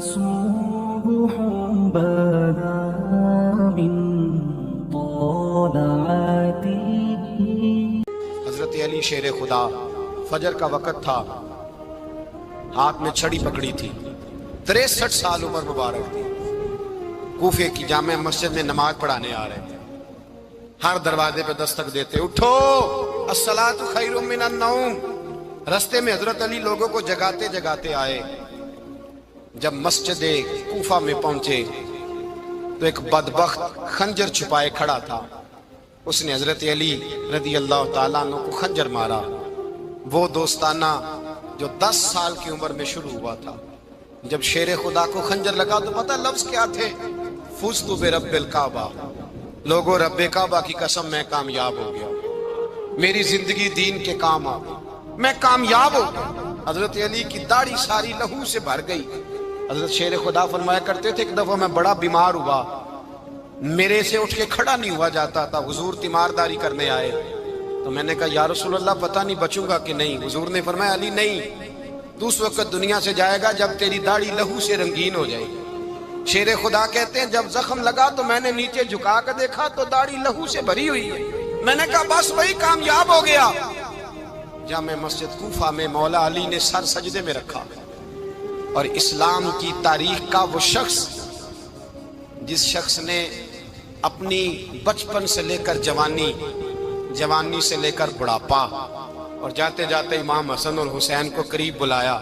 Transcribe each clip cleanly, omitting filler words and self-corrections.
صبح بدا من طلعته. حضرت علی شیر خدا، فجر کا وقت تھا، ہاتھ میں چھڑی پکڑی تھی، 63 سال عمر مبارک تھی، کوفے کی جامع مسجد میں نماز پڑھانے آ رہے تھے، ہر دروازے پہ دستک دیتے، اٹھو الصلاۃ خیر من النوم. رستے میں حضرت علی لوگوں کو جگاتے جگاتے آئے. جب مسجد کوفہ میں پہنچے تو ایک بدبخت خنجر چھپائے کھڑا تھا. اس نے حضرت علی رضی اللہ تعالیٰ عنہ کو خنجر مارا. وہ دوستانہ جو 10 سال کی عمر میں شروع ہوا تھا. جب شیر خدا کو خنجر لگا تو پتہ لفظ کیا تھے؟ فزت برب الکعبہ. لوگوں، رب کعبہ کی قسم میں کامیاب ہو گیا، میری زندگی دین کے کام آ گئی، میں کامیاب ہو گیا. حضرت علی کی داڑھی ساری لہو سے بھر گئی. حضرت شیر خدا فرمایا کرتے تھے، ایک دفعہ میں بڑا بیمار ہوا، میرے سے اٹھ کے کھڑا نہیں ہوا جاتا تھا. حضور تیمارداری کرنے آئے تو میں نے کہا یا رسول اللہ پتہ نہیں بچوں گا کہ نہیں. حضور نے فرمایا علی نہیں، تو اس وقت دنیا سے جائے گا جب تیری داڑھی لہو سے رنگین ہو جائے گی. شیر خدا کہتے ہیں جب زخم لگا تو میں نے نیچے جھکا کر دیکھا تو داڑھی لہو سے بھری ہوئی ہے. میں نے کہا بس وہی کامیاب ہو گیا. جامع مسجد کوفہ میں مولا علی نے سر سجدے میں رکھا اور اسلام کی تاریخ کا وہ شخص جس شخص نے اپنی بچپن سے لے کر جوانی سے لے کر بڑھاپا اور جاتے جاتے امام حسن اور حسین کو قریب بلایا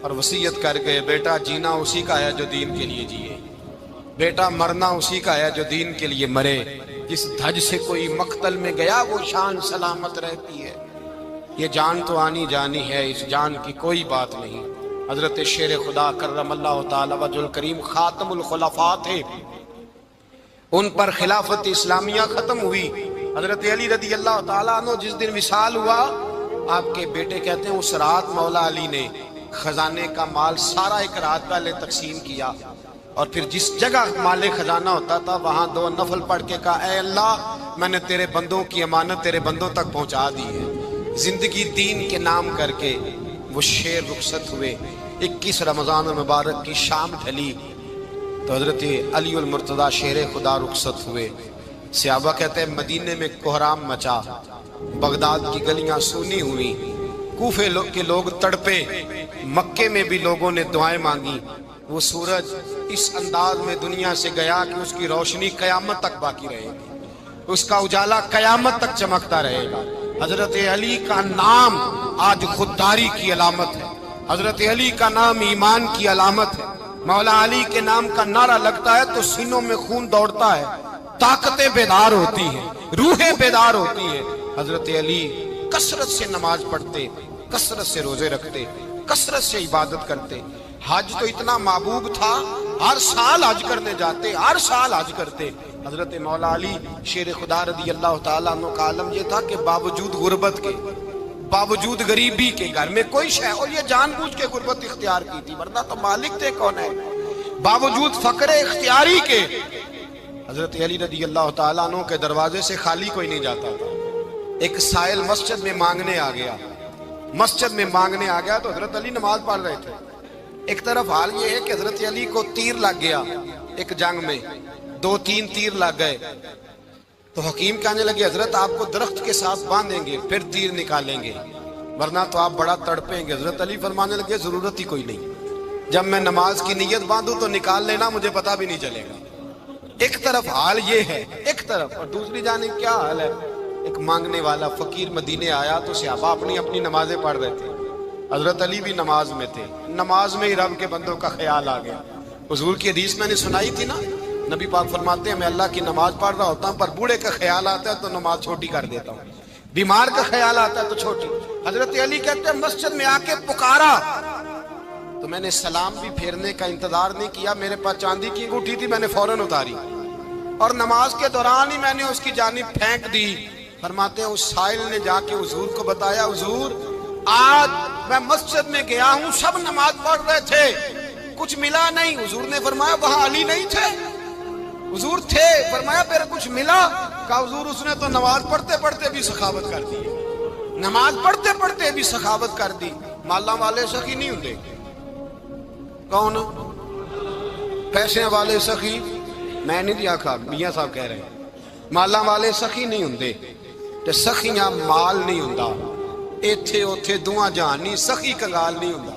اور وصیت کر گئے، بیٹا جینا اسی کا ہے جو دین کے لیے جیے، بیٹا مرنا اسی کا ہے جو دین کے لیے مرے. جس دھج سے کوئی مقتل میں گیا وہ شان سلامت رہتی ہے. یہ جان تو آنی جانی ہے، اس جان کی کوئی بات نہیں. حضرت شیر خدا کرم اللہ تعالی وجہ الکریم خاتم الخلفاء تھے، ان پر خلافت اسلامیہ ختم ہوئی. حضرت علی رضی اللہ تعالیٰ عنہ جس دن وصال ہوا، آپ کے بیٹے کہتے ہیں اس رات مولا علی نے خزانے کا مال سارا ایک رات پہلے تقسیم کیا اور پھر جس جگہ مال خزانہ ہوتا تھا وہاں 2 نفل پڑھ کے کہا اے اللہ میں نے تیرے بندوں کی امانت تیرے بندوں تک پہنچا دی ہے. زندگی دین کے نام کر کے وہ شیر رخصت ہوئے. 21 رمضان المبارک کی شام ڈھلی تو حضرت علی المرتضیٰ شیر خدا رخصت ہوئے. صحابہ کہتے ہیں مدینے میں کوہرام مچا، بغداد کی گلیاں سونی ہوئی، کوفے کے لوگ تڑپے، مکے میں بھی لوگوں نے دعائیں مانگی. وہ سورج اس انداز میں دنیا سے گیا کہ اس کی روشنی قیامت تک باقی رہے گی، اس کا اجالا قیامت تک چمکتا رہے گا. حضرت علی کا نام آج خودداری کی علامت ہے، حضرت علی کا نام ایمان کی علامت ہے. مولا علی کے نام کا نعرہ لگتا ہے تو سینوں میں خون دوڑتا ہے، طاقتیں بیدار ہوتی ہیں، روحیں بیدار ہوتی ہیں. حضرت علی کثرت سے نماز پڑھتے، کثرت سے روزے رکھتے، کثرت سے عبادت کرتے. حج تو اتنا محبوب تھا، ہر سال حج کرنے جاتے، ہر سال حج کرتے. حضرت مولا علی شیر خدا رضی اللہ تعالیٰ عنہ کا عالم یہ تھا کہ باوجود غربت کے، باوجود غریبی کے، گھر میں کوئی شے، اور یہ جان بوجھ کے غربت اختیار کی تھی ورنہ تو مالک تھے کون ہے، باوجود فقر اختیاری کے حضرت علی رضی اللہ تعالیٰ عنہ کے دروازے سے خالی کوئی نہیں جاتا تھا. ایک سائل مسجد میں مانگنے آ گیا تو حضرت علی نماز پڑھ رہے تھے. ایک طرف حال یہ ہے کہ حضرت علی کو تیر لگ گیا ایک جنگ میں، 2-3 تیر لگ گئے تو حکیم کہنے لگے حضرت آپ کو درخت کے ساتھ باندھیں گے پھر تیر نکالیں گے ورنہ تو آپ بڑا تڑپیں گے. حضرت علی فرمانے لگے ضرورت ہی کوئی نہیں، جب میں نماز کی نیت باندھوں تو نکال لینا، مجھے پتہ بھی نہیں چلے گا. ایک طرف حال یہ ہے، ایک طرف، اور دوسری جانب کیا حال ہے؟ ایک مانگنے والا فقیر مدینے آیا تو صحابہ اپنی نمازیں پڑھ رہے تھے، حضرت علی بھی نماز میں تھے. نماز میں ہی رب کے بندوں کا خیال آ گیا. حضور کی حدیث میں نے سنائی تھی نا، نبی پاک فرماتے ہیں میں اللہ کی نماز پڑھ رہا ہوتا ہوں پر بوڑھے کا خیال آتا ہے تو نماز چھوٹی کر دیتا ہوں، بیمار کا خیال آتا ہے تو چھوٹی. حضرت علی کہتے ہیں مسجد میں آ کے پکارا تو میں نے سلام بھی پھیرنے کا انتظار نہیں کیا، میرے پاس چاندی کی انگوٹھی تھی، میں نے فوراً اتاری اور نماز کے دوران ہی میں نے اس کی جانب پھینک دی. فرماتے ہیں اس سائل نے جا کے حضور کو بتایا حضور آج میں مسجد میں گیا ہوں، سب نماز پڑھ رہے تھے، کچھ ملا نہیں. حضور نے فرمایا وہاں علی نہیں تھے؟ حضور تھے. فرمایا پھر کچھ ملا؟ کہا حضور اس نے تو نماز پڑھتے پڑھتے بھی سخاوت کر دی، نماز پڑھتے پڑھتے بھی سخاوت کر دی. مالا والے سخی نہیں ہوندے، کون پیسے والے سخی میں نہیں آکھا، میاں صاحب کہہ رہے ہیں مالاں والے سخی نہیں ہوندے تے سخیاں مال نہیں ہوندا، ایتھے اوتھے دعا جہان نہیں، سخی کنگال نہیں ہوندا۔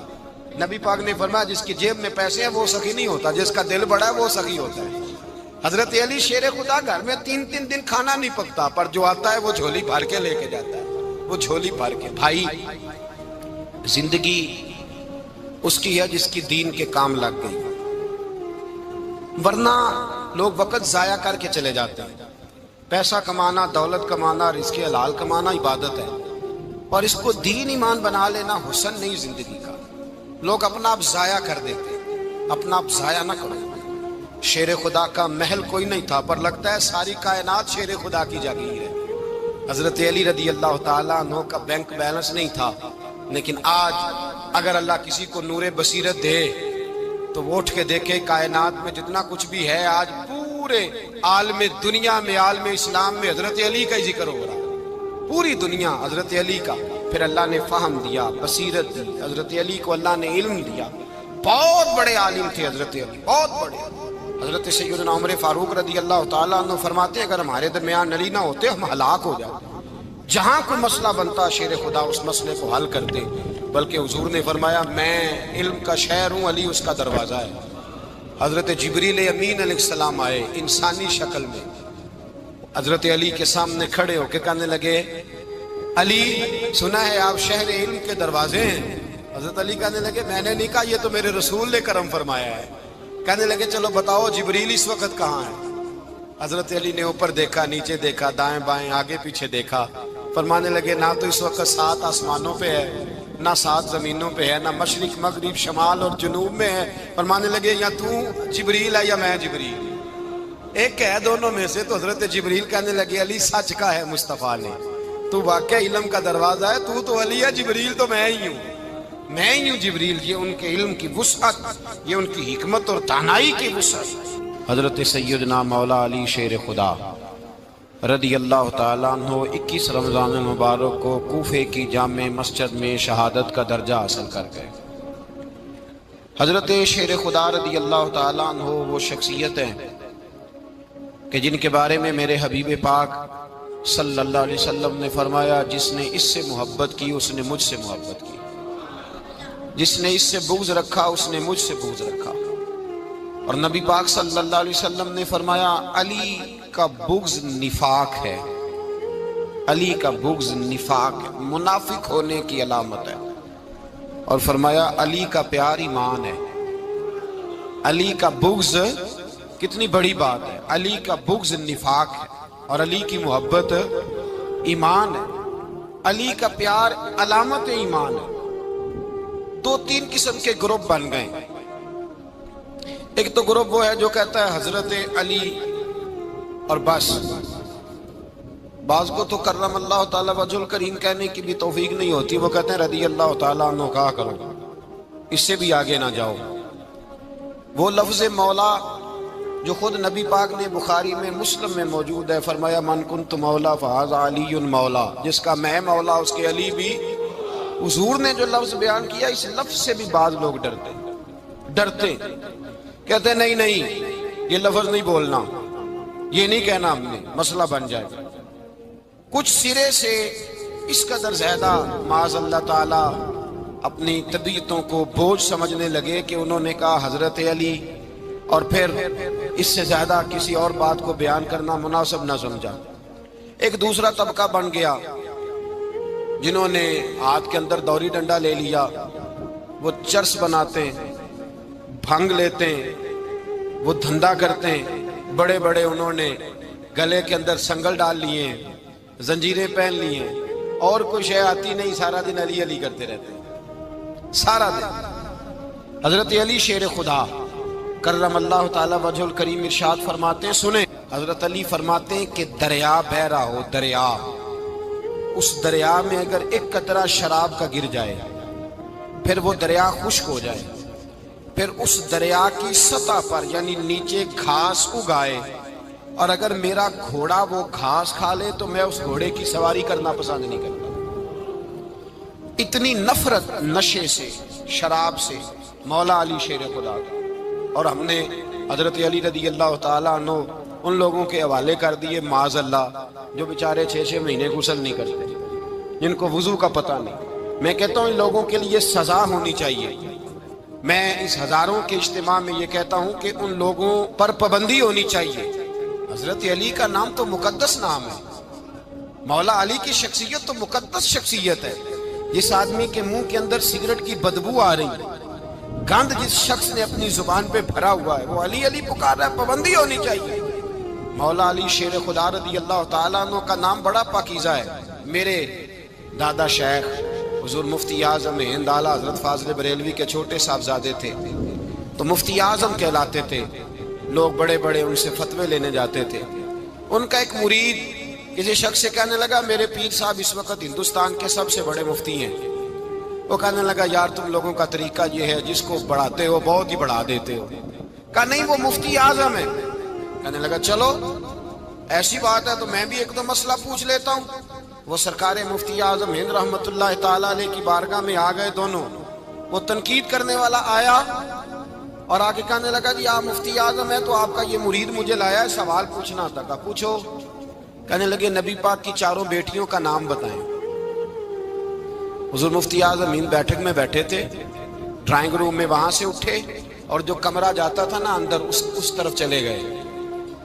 نبی پاک نے فرمایا جس کی جیب میں پیسے ہیں وہ سخی نہیں ہوتا، جس کا دل بڑا ہے وہ سخی ہوتا ہے۔ حضرت علی شیر خدا گھر میں 3 دن کھانا نہیں پکتا، پر جو آتا ہے وہ جھولی بھر کے لے کے جاتا ہے، وہ جھولی بھر کے۔ بھائی زندگی اس کی ہے جس کی دین کے کام لگ گئی، ورنہ لوگ وقت ضائع کر کے چلے جاتے ہیں۔ پیسہ کمانا، دولت کمانا، رزق حلال کمانا عبادت ہے، اور اس کو دین ایمان بنا لینا حسن نہیں زندگی کا۔ لوگ اپنا آپ ضائع کر دیتے، اپنا آپ ضائع نہ کرو۔ شیر خدا کا محل کوئی نہیں تھا، پر لگتا ہے ساری کائنات شیر خدا کی جاگیر ہے۔ حضرت علی رضی اللہ تعالیٰ عنہ کا بینک بیلنس نہیں تھا، لیکن آج اگر اللہ کسی کو نور بصیرت دے تو وہ اٹھ کے دیکھے کائنات میں جتنا کچھ بھی ہے، آج پورے عالم دنیا میں، عالم اسلام میں حضرت علی کا ہی ذکر ہو رہا، پوری دنیا حضرت علی کا۔ پھر اللہ نے فہم دیا، بصیرت دی، حضرت علی کو اللہ نے علم دیا۔ بہت بڑے عالم تھے حضرت علی، بہت بڑے۔ حضرت سیدنا عمر فاروق رضی اللہ تعالیٰ عنہ فرماتے ہیں اگر ہمارے درمیان علی نہ ہوتے ہم ہلاک ہو جاتے، جہاں کوئی مسئلہ بنتا شیر خدا اس مسئلے کو حل کرتے، بلکہ حضور نے فرمایا میں علم کا شہر ہوں، علی اس کا دروازہ ہے۔ حضرت جبریل امین علیہ السلام آئے انسانی شکل میں، حضرت علی کے سامنے کھڑے ہو کے کہنے لگے علی سنا ہے آپ شہر علم کے دروازے ہیں۔ حضرت علی کہنے لگے میں نے نہیں کہا، یہ تو میرے رسول نے کرم فرمایا ہے۔ کہنے لگے چلو بتاؤ جبریل اس وقت کہاں ہے؟ حضرت علی نے اوپر دیکھا، نیچے دیکھا، دائیں بائیں، آگے پیچھے دیکھا، فرمانے لگے نہ تو اس وقت 7 آسمانوں پہ ہے، نہ 7 زمینوں پہ ہے، نہ مشرق مغرب شمال اور جنوب میں ہے۔ فرمانے لگے یا تو جبریل ہے یا میں جبریل، ایک ہے دونوں میں سے۔ تو حضرت جبریل کہنے لگے علی سچ کا ہے مصطفیٰ نے، تو واقعہ علم کا دروازہ ہے، تو علی ہے، جبریل تو میں ہی ہوں، میں ہی ہوں جبریل۔ یہ ان کے علم کی وسعت، یہ ان کی حکمت اور دانائی کی وسعت۔ حضرت سیدنا مولا علی شیر خدا رضی اللہ تعالیٰ عنہ 21 رمضان المبارک کو کوفے کی جامع مسجد میں شہادت کا درجہ حاصل کر گئے۔ حضرت شیر خدا رضی اللہ تعالیٰ عنہ وہ شخصیت ہیں کہ جن کے بارے میں میرے حبیب پاک صلی اللہ علیہ وسلم نے فرمایا جس نے اس سے محبت کی اس نے مجھ سے محبت کی، جس نے اس سے بغض رکھا اس نے مجھ سے بغض رکھا۔ اور نبی پاک صلی اللہ علیہ وسلم نے فرمایا علی کا بغض نفاق ہے، علی کا بغض نفاق ہے، منافق ہونے کی علامت ہے۔ اور فرمایا علی کا پیار ایمان ہے، علی کا بغض کتنی بڑی بات ہے، علی کا بغض نفاق ہے اور علی کی محبت ایمان ہے، علی کا پیار علامت ایمان ہے۔ 2-3 قسم کے گروپ بن گئے۔ ایک تو گروپ وہ ہے جو کہتا ہے حضرت علی اور بس، بعض کو تو کرم اللہ تعالیٰ وجہ الکریم کہنے کی بھی توفیق نہیں ہوتی، وہ کہتے ہیں رضی اللہ تعالیٰ عنہ کہا کرو، اس سے بھی آگے نہ جاؤ۔ وہ لفظ مولا جو خود نبی پاک نے بخاری میں مسلم میں موجود ہے، فرمایا من کنت مولا فہذا علی مولا، جس کا میں مولا اس کے علی بھی۔ حضور نے جو لفظ بیان کیا اس لفظ سے بھی بعض لوگ ڈرتے کہتے ہیں نہیں یہ لفظ نہیں بولنا، یہ نہیں کہنا، ہم نے مسئلہ بن جائے گا۔ کچھ سرے سے اس قدر زیادہ معاذ اللہ تعالی اپنی طبیعتوں کو بوجھ سمجھنے لگے کہ انہوں نے کہا حضرت علی، اور پھر اس سے زیادہ کسی اور بات کو بیان کرنا مناسب نہ سمجھا۔ ایک دوسرا طبقہ بن گیا جنہوں نے ہاتھ کے اندر دوری ڈنڈا لے لیا، وہ چرس بناتے ہیں، بھنگ لیتے ہیں، وہ دھندا کرتے ہیں، بڑے بڑے انہوں نے گلے کے اندر سنگل ڈال لیے ہیں، زنجیریں پہن لی ہیں، اور کوئی شے آتی نہیں، سارا دن علی علی کرتے رہتے ہیں سارا دن۔ حضرت علی شیر خدا کرم اللہ تعالی وجہ الکریم ارشاد فرماتے ہیں، سنیں، حضرت علی فرماتے ہیں کہ دریا بہ رہا ہو، دریا، اس دریا میں اگر ایک قطرہ شراب کا گر جائے پھر وہ دریا خشک ہو جائے، پھر اس دریا کی سطح پر یعنی نیچے گھاس اگائے، اور اگر میرا گھوڑا وہ گھاس کھا لے تو میں اس گھوڑے کی سواری کرنا پسند نہیں کرتا۔ اتنی نفرت نشے سے، شراب سے مولا علی شیر خدا کا۔ اور ہم نے حضرت علی رضی اللہ تعالیٰ عنہ ان لوگوں کے حوالے کر دیے معاذ اللہ جو بیچارے 6 مہینے غسل نہیں کرتے، جن کو وضو کا پتہ نہیں۔ میں کہتا ہوں ان لوگوں کے لیے سزا ہونی چاہیے۔ میں اس ہزاروں کے اجتماع میں یہ کہتا ہوں کہ ان لوگوں پر پابندی ہونی چاہیے۔ حضرت علی کا نام تو مقدس نام ہے، مولا علی کی شخصیت تو مقدس شخصیت ہے۔ جس آدمی کے منہ کے اندر سگریٹ کی بدبو آ رہی ہے، گند جس شخص نے اپنی زبان پہ بھرا ہوا ہے، وہ علی علی پکار رہا ہے، پابندی ہونی چاہیے۔ مولا علی شیر خدا رضی اللہ تعالیٰ عنہ کا نام بڑا پاکیزہ ہے۔ میرے دادا شیخ حضور مفتی اعظم ہند اعلیٰ حضرت فاضل بریلوی کے چھوٹے صاحبزادے تھے، تو مفتی اعظم کہلاتے تھے، لوگ بڑے بڑے ان سے فتوے لینے جاتے تھے۔ ان کا ایک مرید کسی شخص سے کہنے لگا میرے پیر صاحب اس وقت ہندوستان کے سب سے بڑے مفتی ہیں۔ وہ کہنے لگا یار تم لوگوں کا طریقہ یہ ہے جس کو بڑھاتے ہو بہت ہی بڑھا دیتے ہو۔ کہا نہیں وہ مفتی اعظم ہے۔ کہنے لگا چلو ایسی بات ہے تو میں بھی ایک دو مسئلہ پوچھ لیتا ہوں۔ وہ سرکار مفتی اعظم ہند رحمت اللہ تعالیٰ علیہ کی بارگاہ میں آ گئے دونوں۔ وہ تنقید کرنے والا آیا اور آگے کہنے لگا جی آپ مفتی اعظم ہے تو آپ کا یہ مرید مجھے لایا ہے، سوال پوچھنا تھا۔ کہا پوچھو۔ کہنے لگے نبی پاک کی 4 بیٹیوں کا نام بتائیں۔ حضور مفتی اعظم ہند بیٹھک میں بیٹھے تھے، ڈرائنگ روم میں، وہاں سے اٹھے اور جو کمرہ جاتا تھا نا اندر اس طرف چلے گئے۔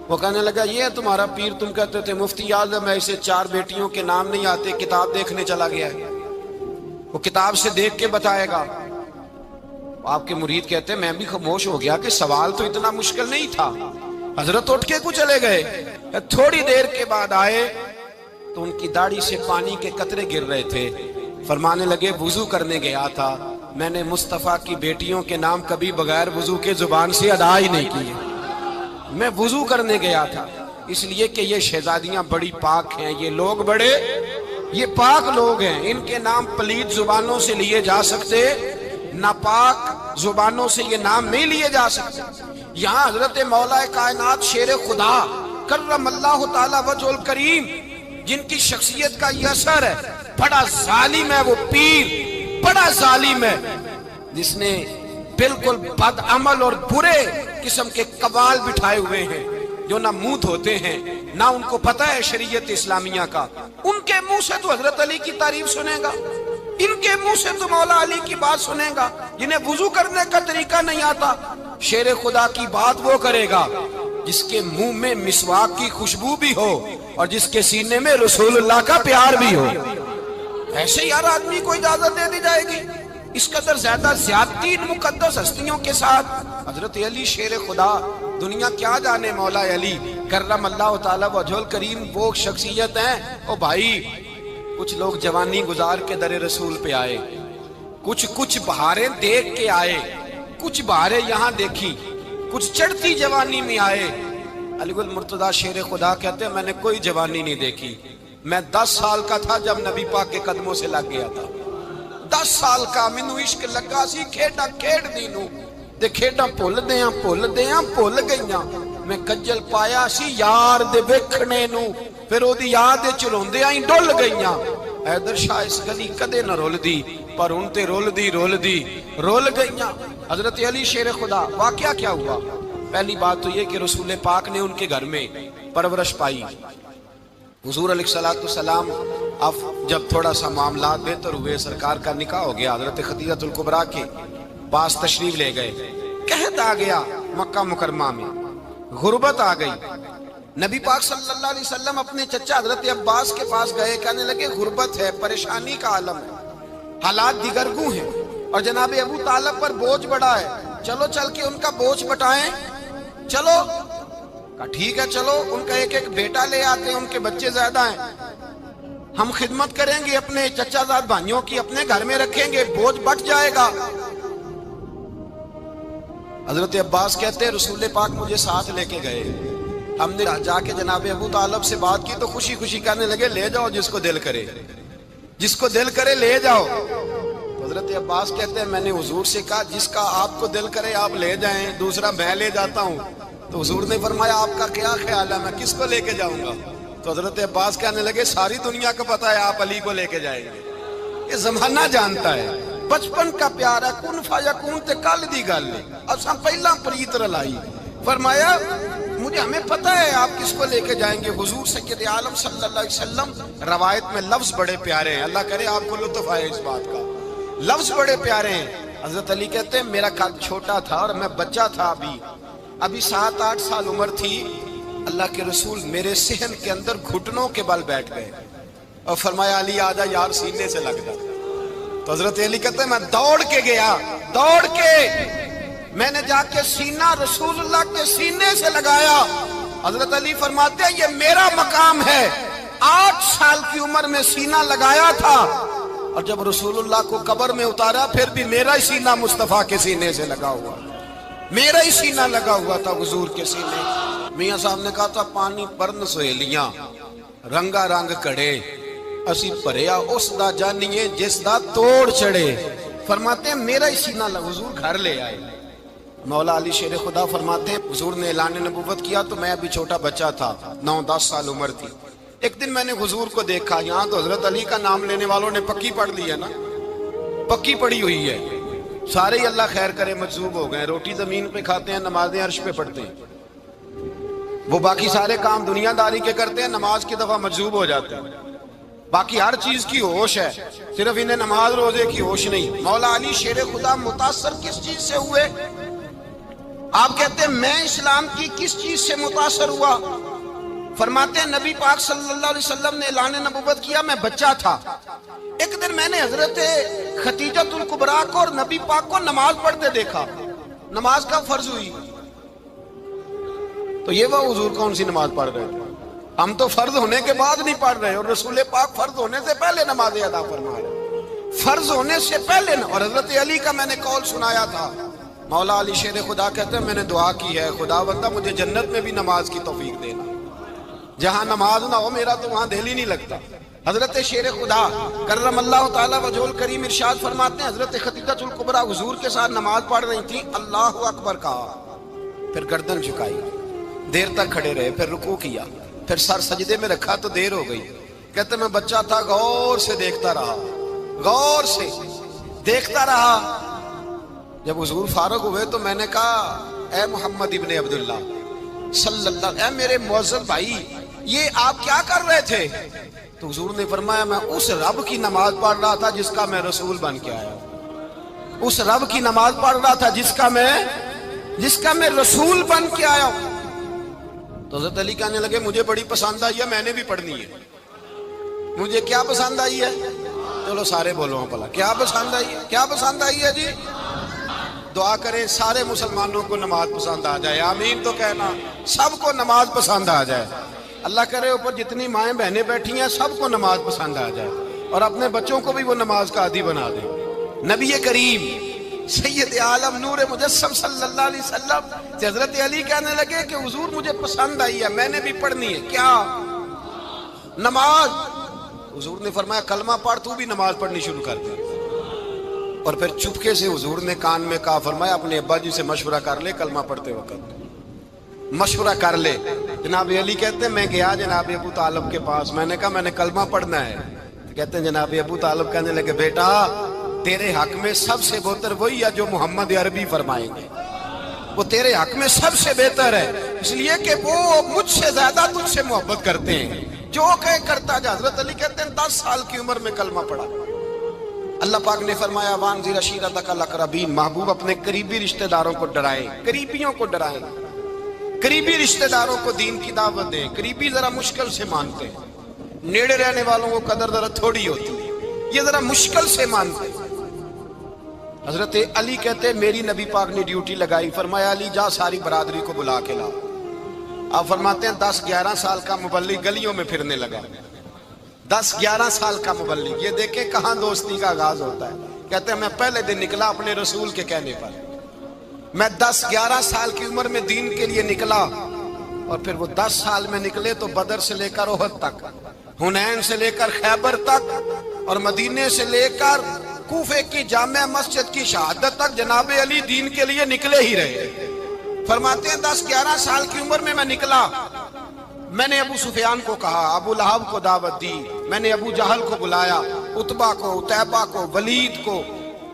وہ کہنے لگا یہ ہے تمہارا پیر، تم کہتے تھے مفتی اعظم ہے، اسے 4 بیٹیوں کے نام نہیں آتے، کتاب دیکھنے چلا گیا ہے، وہ کتاب سے دیکھ کے بتائے گا۔ آپ کے مرید کہتے ہیں میں بھی خاموش ہو گیا کہ سوال تو اتنا مشکل نہیں تھا۔ حضرت اٹھ کے کو چلے گئے۔ تھوڑی دیر کے بعد آئے تو ان کی داڑھی سے پانی کے قطرے گر رہے تھے۔ فرمانے لگے وضو کرنے گیا تھا، میں نے مصطفیٰ کی بیٹیوں کے نام کبھی بغیر وضو کے زبان سے ادا ہی نہیں کیے۔ میں وضو کرنے گیا تھا اس لیے کہ یہ شہزادیاں بڑی پاک ہیں، یہ لوگ بڑے یہ پاک لوگ ہیں، ان کے نام پلید زبانوں سے لیے جا سکتے، ناپاک زبانوں سے یہ نام نہیں لیے جا سکتے۔ یہاں حضرت مولا کائنات شیر خدا کرم اللہ تعالی وجہ الکریم جن کی شخصیت کا یہ اثر ہے، بڑا ظالم ہے وہ پیر، بڑا ظالم ہے جس نے بالکل بد عمل اور برے قسم کے قوال بٹھائے ہوئے ہیں، جو نہ منہ دھوتے ہیں نہ ان کو پتہ ہے شریعت اسلامیہ کا۔ ان کے منہ سے تو حضرت علی کی تعریف سنے گا، ان کے منہ سے تو مولا علی کی بات سنے گا، جنہیں وضو کرنے کا طریقہ نہیں آتا۔ شیر خدا کی بات وہ کرے گا جس کے منہ میں مسواک کی خوشبو بھی ہو اور جس کے سینے میں رسول اللہ کا پیار بھی ہو۔ ایسے یار آدمی کو اجازت دے دی جائے گی؟ اس قدر زیادہ زیادتی ان مقدس ہستیوں کے ساتھ۔ حضرت علی شیر خدا، دنیا کیا جانے مولا علی کرم اللہ تعالی وجہ الکریم وہ شخصیت ہیں۔ او بھائی کچھ لوگ جوانی گزار کے در رسول پہ آئے، کچھ بہاریں دیکھ کے آئے، کچھ بہاریں یہاں دیکھی، کچھ چڑھتی جوانی میں آئے۔ علی گل مرتضیٰ شیر خدا کہتے ہیں میں نے کوئی جوانی نہیں دیکھی، میں 10 سال کا تھا جب نبی پاک کے قدموں سے لگ گیا تھا۔ 10 سال کا مینوں عشق لگا سی، کھیڈا کھیڈ دی نو تے کھیڈا بھول گئیاں، میں کجل پایا سی یار دے ویکھنے نو، پھر او دی یاد وچ روندیاں ہی ڈل گئیاں۔ حیدر شاہ اس گلی کدے نہ رول دی پر ان تے رول گئیاں۔ حضرت علی شیر خدا، واقعہ کیا ہوا؟ پہلی بات تو یہ کہ رسول پاک نے ان کے گھر میں پرورش پائی۔ حضور علیہ السلام اب جب تھوڑا سا معاملات بہتر ہوئے، سرکار کا نکاح ہو گیا، حضرت خدیجہ الکبریٰ کے پاس تشریف لے گئے۔ قحط آ گیا مکہ مکرمہ میں، غربت آ گئی۔ نبی پاک صلی اللہ علیہ وسلم اپنے چچا حضرت عباس کے پاس گئے، کہنے لگے غربت ہے، پریشانی کا عالم ہے، حالات دیگرگوں ہیں اور جناب ابو طالب پر بوجھ بڑا ہے، چلو چل کے ان کا بوجھ بٹائیں۔ چلو کہا ٹھیک ہے چلو، ان کا ایک بیٹا لے آتے ہیں، ان کے بچے زیادہ ہیں، ہم خدمت کریں گے اپنے چچا زاد بھائیوں کی، اپنے گھر میں رکھیں گے، بوجھ بٹ جائے گا۔ حضرت عباس کہتے ہیں رسول پاک مجھے ساتھ لے کے گئے، ہم نے جا کے جناب ابو طالب سے بات کی تو خوشی خوشی کہنے لگے لے جاؤ جس کو دل کرے لے جاؤ۔ حضرت عباس کہتے ہیں میں نے حضور سے کہا جس کا آپ کو دل کرے آپ لے جائیں، دوسرا میں لے جاتا ہوں۔ تو حضور نے فرمایا آپ کا کیا خیال ہے، میں کس کو لے کے جاؤں گا؟ تو حضرت عباس کہنے لگے ساری دنیا کو پتا ہے آپ علی کو لے کے جائیں گے، یہ زمانہ جانتا ہے، بچپن کا پیار ہے، کن فیکون تے کل دی گل ہے، اساں پہلا پریت رلائی، فرمایا مجھے ہمیں پتہ ہے آپ کس کو لے کے جائیں گے، حضور سید عالم صلی اللہ علیہ وسلم۔ روایت میں لفظ بڑے پیارے ہیں، اللہ کرے آپ کو لطف آئے اس بات کا، لفظ بڑے پیارے ہیں۔ حضرت علی کہتے ہیں میرا قد چھوٹا تھا اور میں بچہ تھا، ابھی 7-8 سال عمر تھی، اللہ کے رسول میرے صحن کے اندر گھٹنوں کے بل بیٹھ گئے اور فرمایا علی آجا یار سینے سے لگ جا۔ تو حضرت علی کہتے ہیں میں دوڑ کے گیا، دوڑ کے میں نے جا کے سینہ رسول اللہ کے سینے سے لگایا۔ حضرت علی فرماتے ہیں یہ میرا مقام ہے، 8 سال کی عمر میں سینہ لگایا تھا، اور جب رسول اللہ کو قبر میں اتارا پھر بھی میرا ہی سینہ مصطفیٰ کے سینے سے لگا ہوا، میرا ہی سینہ لگا ہوا تھا حضور کے سینے۔ میاں صاحب نے کہا تھا پانی پرن سہیلیاں رنگا رنگ کڑے، اسی پریا اس دا جانیے جس دا توڑ چڑے۔ فرماتے ہیں میرا ہی سینہ لگا، حضور گھر لے آئے۔ مولا علی شیر خدا فرماتے ہیں حضور نے اعلان نبوت کیا تو میں ابھی چھوٹا بچہ تھا، 9-10 سال عمر تھی۔ ایک دن میں نے حضور کو دیکھا، یہاں تو حضرت علی کا نام لینے والوں نے پکی پڑھ لی ہے نا، پکی پڑھی ہوئی ہے، سارے ہی اللہ خیر کرے مجذوب ہو گئے، روٹی زمین پہ کھاتے ہیں، نمازیں عرش پہ پڑھتے ہیں، وہ باقی سارے کام دنیا داری کے کرتے ہیں، نماز کی دفعہ مجذوب ہو جاتے ہیں، باقی ہر چیز کی ہوش ہے، صرف انہیں نماز روزے کی ہوش نہیں۔ مولا علی شیر خدا متاثر کس چیز سے ہوئے؟ آپ کہتے ہیں میں اسلام کی کس چیز سے متاثر ہوا؟ فرماتے ہیں نبی پاک صلی اللہ علیہ وسلم نے اعلان نبوت کیا، میں بچہ تھا، ایک دن میں نے حضرت خدیجۃ الکبریٰ کو اور نبی پاک کو نماز پڑھتے دیکھا، نماز کا فرض ہوئی، تو یہ وہ حضور کون سی نماز پڑھ رہے تھے؟ ہم تو فرض ہونے کے بعد نہیں پڑھ رہے، اور رسول پاک فرض ہونے سے پہلے نماز ادا فرما رہے، فرض ہونے سے پہلے۔ اور حضرت علی کا میں نے قول سنایا تھا، مولا علی شیر خدا کہتے ہیں میں نے دعا کی ہے خدا بندہ مجھے جنت میں بھی نماز کی توفیق دینا، جہاں نماز نہ ہو میرا تو وہاں دل ہی نہیں لگتا۔ حضرت شیر خدا کرم اللہ تعالیٰ وجہ الکریم ارشاد فرماتے ہیں حضرت خدیجۃ الکبریٰ حضور کے ساتھ نماز پڑھ رہی تھی، اللہ اکبر کہا، پھر گردن جھکائی، دیر تک کھڑے رہے، پھر رکوع کیا، پھر سر سجدے میں رکھا تو دیر ہو گئی۔ کہتے میں بچہ تھا، غور سے دیکھتا رہا، غور سے دیکھتا رہا۔ جب حضور فارغ ہوئے تو میں نے کہا اے محمد ابن عبداللہ صلی اللہ، اے میرے معزز بھائی یہ آپ کیا کر رہے تھے؟ تو حضور نے فرمایا میں اس رب کی نماز پڑھ رہا تھا جس کا میں رسول بن کے آیا ہوں، اس رب کی نماز پڑھ رہا تھا جس کا میں رسول بن کے آیا ہوں۔ تو حضرت علی کہنے لگے مجھے بڑی پسند آئی ہے، میں نے بھی پڑھنی ہے۔ مجھے کیا پسند آئی ہے؟ چلو سارے بولو پلا، کیا پسند آئی ہے؟ کیا پسند آئی ہے جی؟ دعا کریں سارے مسلمانوں کو نماز پسند آ جائے، آمین تو کہنا، سب کو نماز پسند آ جائے۔ اللہ کرے اوپر جتنی مائیں بہنیں بیٹھی ہیں سب کو نماز پسند آ جائے، اور اپنے بچوں کو بھی وہ نماز کا عادی بنا دیں۔ نبی کریم سید عالم نور مجسم صلی اللہ علیہ وسلم سے حضرت علی کہنے لگے کہ حضور مجھے پسند آئی ہے، میں نے بھی پڑھنی ہے۔ کیا؟ نماز۔ حضور نے فرمایا کلمہ پڑھ، تو بھی نماز پڑھنی شروع کر دے۔ اور پھر چپکے سے حضور نے کان میں کہا، فرمایا اپنے ابا جی سے مشورہ کر لے کلمہ پڑھتے وقت، مشورہ کر لے۔ جناب علی کہتے ہیں میں گیا جناب ابو طالب کے پاس، میں نے کہا میں نے کلمہ پڑھنا ہے۔ کہتے ہیں جناب ابو طالب کہنے لگے بیٹا تیرے حق میں سب سے بہتر وہی ہے جو محمد عربی فرمائیں گے، وہ تیرے حق میں سب سے بہتر ہے، اس لیے کہ وہ مجھ سے زیادہ تجھ سے محبت کرتے ہیں، جو کہے کرتا جا۔ حضرت علی کہتے ہیں 10 سال کی عمر میں کلمہ پڑھا۔ اللہ پاک نے فرمایا وانذر عشیرتک الاقربین، محبوب اپنے قریبی رشتہ داروں کو ڈرائیں، قریبیوں کو ڈرائیں، قریبی رشتہ داروں کو دین کی دعوت دیں۔ قریبی ذرا مشکل سے مانتے ہیں، نیڑے رہنے والوں کو قدر ذرا تھوڑی ہوتی ہے، یہ ذرا مشکل سے مانتے ہیں۔ حضرت علی کہتے ہیں میری نبی پاک نے ڈیوٹی لگائی، فرمایا علی جا ساری برادری کو بلا کے لا۔ آپ فرماتے ہیں 10-11 سال کا مبلغ گلیوں میں پھرنے لگا، 10-11 سال کا مبلغ۔ یہ دیکھیں کہاں دوستی کا آغاز ہوتا ہے۔ کہتے ہیں میں پہلے دن نکلا اپنے رسول کے کہنے پر، میں 10-11 سال کی عمر میں دین کے لیے نکلا، اور پھر وہ 10 سال میں نکلے تو بدر سے لے کر احد تک، حنین سے لے کر خیبر تک، اور مدینے سے لے کر کوفے کی جامع مسجد کی شہادت تک جناب علی دین کے لیے نکلے ہی رہے۔ فرماتے ہیں 10-11 سال کی عمر میں نکلا، میں نے ابو سفیان کو کہا، ابو لہب کو دعوت دی، میں نے ابو جہل کو بلایا، عتبہ کو، عتیبہ کو، ولید کو،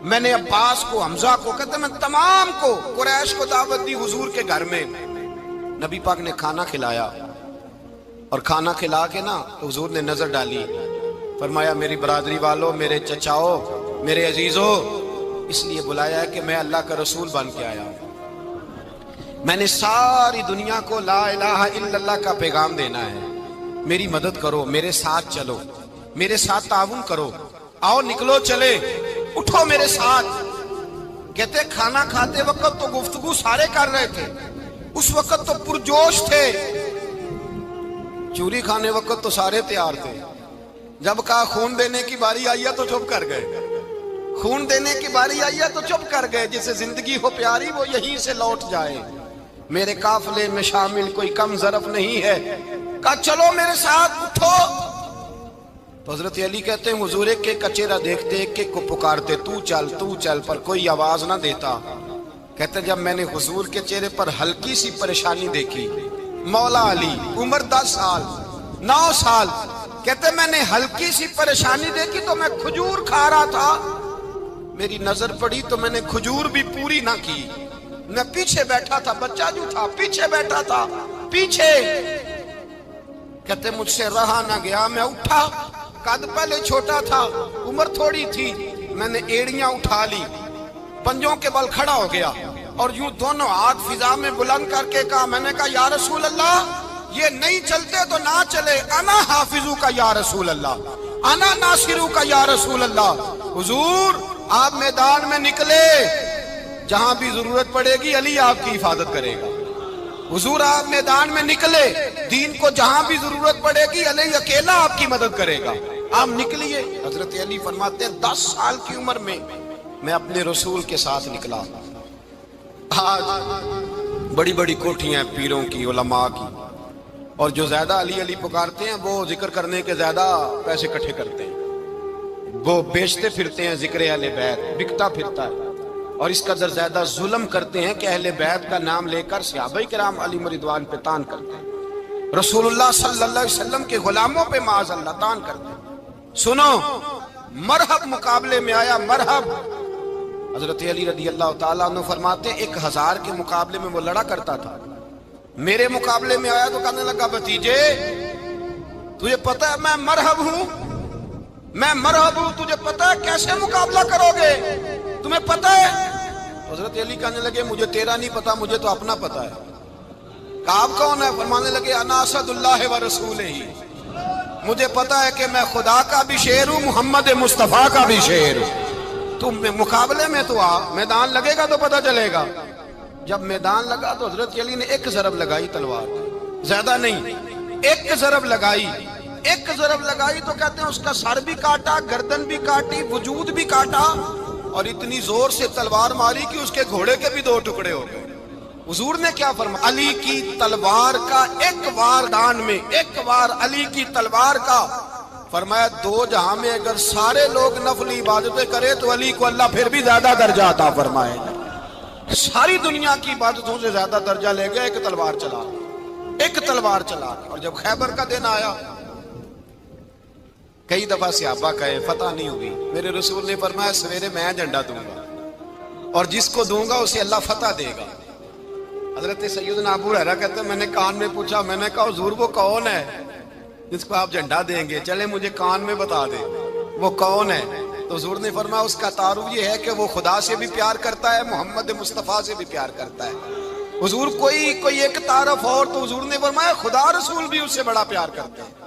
میں نے عباس کو، حمزہ کو، کہتے میں تمام کو، قریش کو دعوت دی حضور کے گھر میں۔ نبی پاک نے کھانا کھلایا اور کھانا کھلا کے نا تو حضور نے نظر ڈالی، فرمایا میری برادری والوں، میرے چچاؤ، میرے عزیزوں، اس لیے بلایا ہے کہ میں اللہ کا رسول بن کے آیا ہوں، میں نے ساری دنیا کو لا الہ الا اللہ کا پیغام دینا ہے، میری مدد کرو، میرے ساتھ چلو، میرے ساتھ تعاون کرو، آؤ نکلو چلے، اٹھو میرے ساتھ۔ کہتے کھانا کھاتے وقت تو گفتگو سارے کر رہے تھے، اس وقت تو پرجوش تھے، چوری کھانے وقت تو سارے تیار تھے، جب کہا خون دینے کی باری آئی ہے تو چپ کر گئے، خون دینے کی باری آئی ہے تو چپ کر گئے، جسے زندگی ہو پیاری وہ یہیں سے لوٹ جائے، میرے قافلے میں شامل کوئی کم ظرف نہیں ہے، کہا چلو میرے ساتھ اٹھو۔ تو حضرت علی کہتے ہیں حضور ایک ایک کا چہرہ دیکھتے، ایک ایک کو پکارتے، تو چل، پر کوئی آواز نہ دیتا۔ کہتے جب میں نے حضور کے چہرے پر ہلکی سی پریشانی دیکھی، مولا علی عمر 10 سال 9 سال، کہتے میں نے ہلکی سی پریشانی دیکھی تو میں کھجور کھا رہا تھا، میری نظر پڑی تو میں نے کھجور بھی پوری نہ کی، میں پیچھے بیٹھا تھا، بچہ جو تھا پیچھے بیٹھا تھا، پیچھے۔ کہتے مجھ سے رہا نہ گیا، میں اٹھا، قد پہلے چھوٹا تھا، عمر تھوڑی تھی، میں نے ایڑیاں اٹھا لی، پنجوں کے بل کھڑا ہو گیا اور یوں دونوں ہاتھ فضا میں بلند کر کے کہا، میں نے کہا یا رسول اللہ یہ نہیں چلتے تو نہ چلے، انا حافظو کا یا رسول اللہ، انا ناصرو کا یا رسول اللہ۔ حضور آپ میدان میں نکلے، جہاں بھی ضرورت پڑے گی علی آپ کی حفاظت کرے گا، حضور آپ میدان میں نکلے، دین کو جہاں بھی ضرورت پڑے گی علی اکیلا آپ کی مدد کرے گا، آپ نکلیے۔ حضرت علی فرماتے ہیں 10 سال کی عمر میں میں اپنے رسول کے ساتھ نکلا۔ آج بڑی بڑی کوٹھیاں ہیں پیروں کی، علماء کی، اور جو زیادہ علی علی پکارتے ہیں وہ ذکر کرنے کے زیادہ پیسے اکٹھے کرتے ہیں، وہ بیچتے پھرتے ہیں ذکر اہل بیت، بکتا پھرتا ہے، اور اس قدر زیادہ ظلم کرتے ہیں کہ اہل بیت کا نام لے کر صحابہ کرام علی رضوان پہ تان کرتے ہیں، رسول اللہ صلی اللہ علیہ وسلم کے غلاموں پہ معاذ اللہ تان کرتے ہیں۔ سنو، مرحب مقابلے میں آیا، مرحب۔ حضرت علی رضی اللہ تعالیٰ عنہ فرماتے 1000 کے مقابلے میں وہ لڑا کرتا تھا، میرے مقابلے میں آیا تو کہنے لگا بھتیجے تجھے پتہ ہے میں مرحب ہوں، میں مرحب ہوں، تجھے پتہ ہے کیسے مقابلہ کرو گے، تمہیں پتہ ہے؟ حضرت علی کہنے لگے مجھے تیرا نہیں پتا، مجھے تو اپنا پتا ہے۔ کہا آپ کون ہے؟ فرمانے لگے انا اسد اللہ و رسولہ، مجھے پتا ہے کہ میں خدا کا بھی شیر ہوں، محمد مصطفیٰ کا بھی شیر ہوں، تم مقابلے میں تو آ، میدان لگے گا تو پتہ چلے گا۔ جب میدان لگا تو حضرت علی نے ایک ضرب لگائی تلوار، زیادہ نہیں، ایک ضرب لگائی، ایک ضرب لگائی تو کہتے ہیں اس کا سر بھی کاٹا، گردن بھی کاٹی، وجود بھی کاٹا، اور اتنی زور سے تلوار ماری کہ اس کے گھوڑے کے بھی 2 ٹکڑے ہو گئے۔ حضور نے کیا فرمایا؟ علی کی تلوار کا ایک وار دان میں، ایک وار علی کی تلوار کا، فرمایا 2 جہاں میں اگر سارے لوگ نفل عبادتیں کرے تو علی کو اللہ پھر بھی زیادہ درجہ عطا فرمائے گا، ساری دنیا کی عبادتوں سے زیادہ درجہ لے گیا ایک تلوار چلا، ایک تلوار چلا۔ اور جب خیبر کا دن آیا، کئی دفعہ صحابہ کہے فتح نہیں ہوگی، میرے رسول نے فرمایا سویرے میں جھنڈا دوں گا اور جس کو دوں گا اسے اللہ فتح دے گا۔ حضرت سیدنا ابو ہریرہ کہتے ہیں میں نے کان میں پوچھا، میں نے کہا حضور وہ کون ہے جس کو آپ جھنڈا دیں گے؟ چلے مجھے کان میں بتا دیں وہ کون ہے۔ تو حضور نے فرمایا اس کا تعارف یہ ہے کہ وہ خدا سے بھی پیار کرتا ہے، محمد مصطفیٰ سے بھی پیار کرتا ہے۔ حضور کوئی ایک تعارف اور، تو حضور نے فرمایا خدا رسول بھی اس سے بڑا پیار کرتے ہیں۔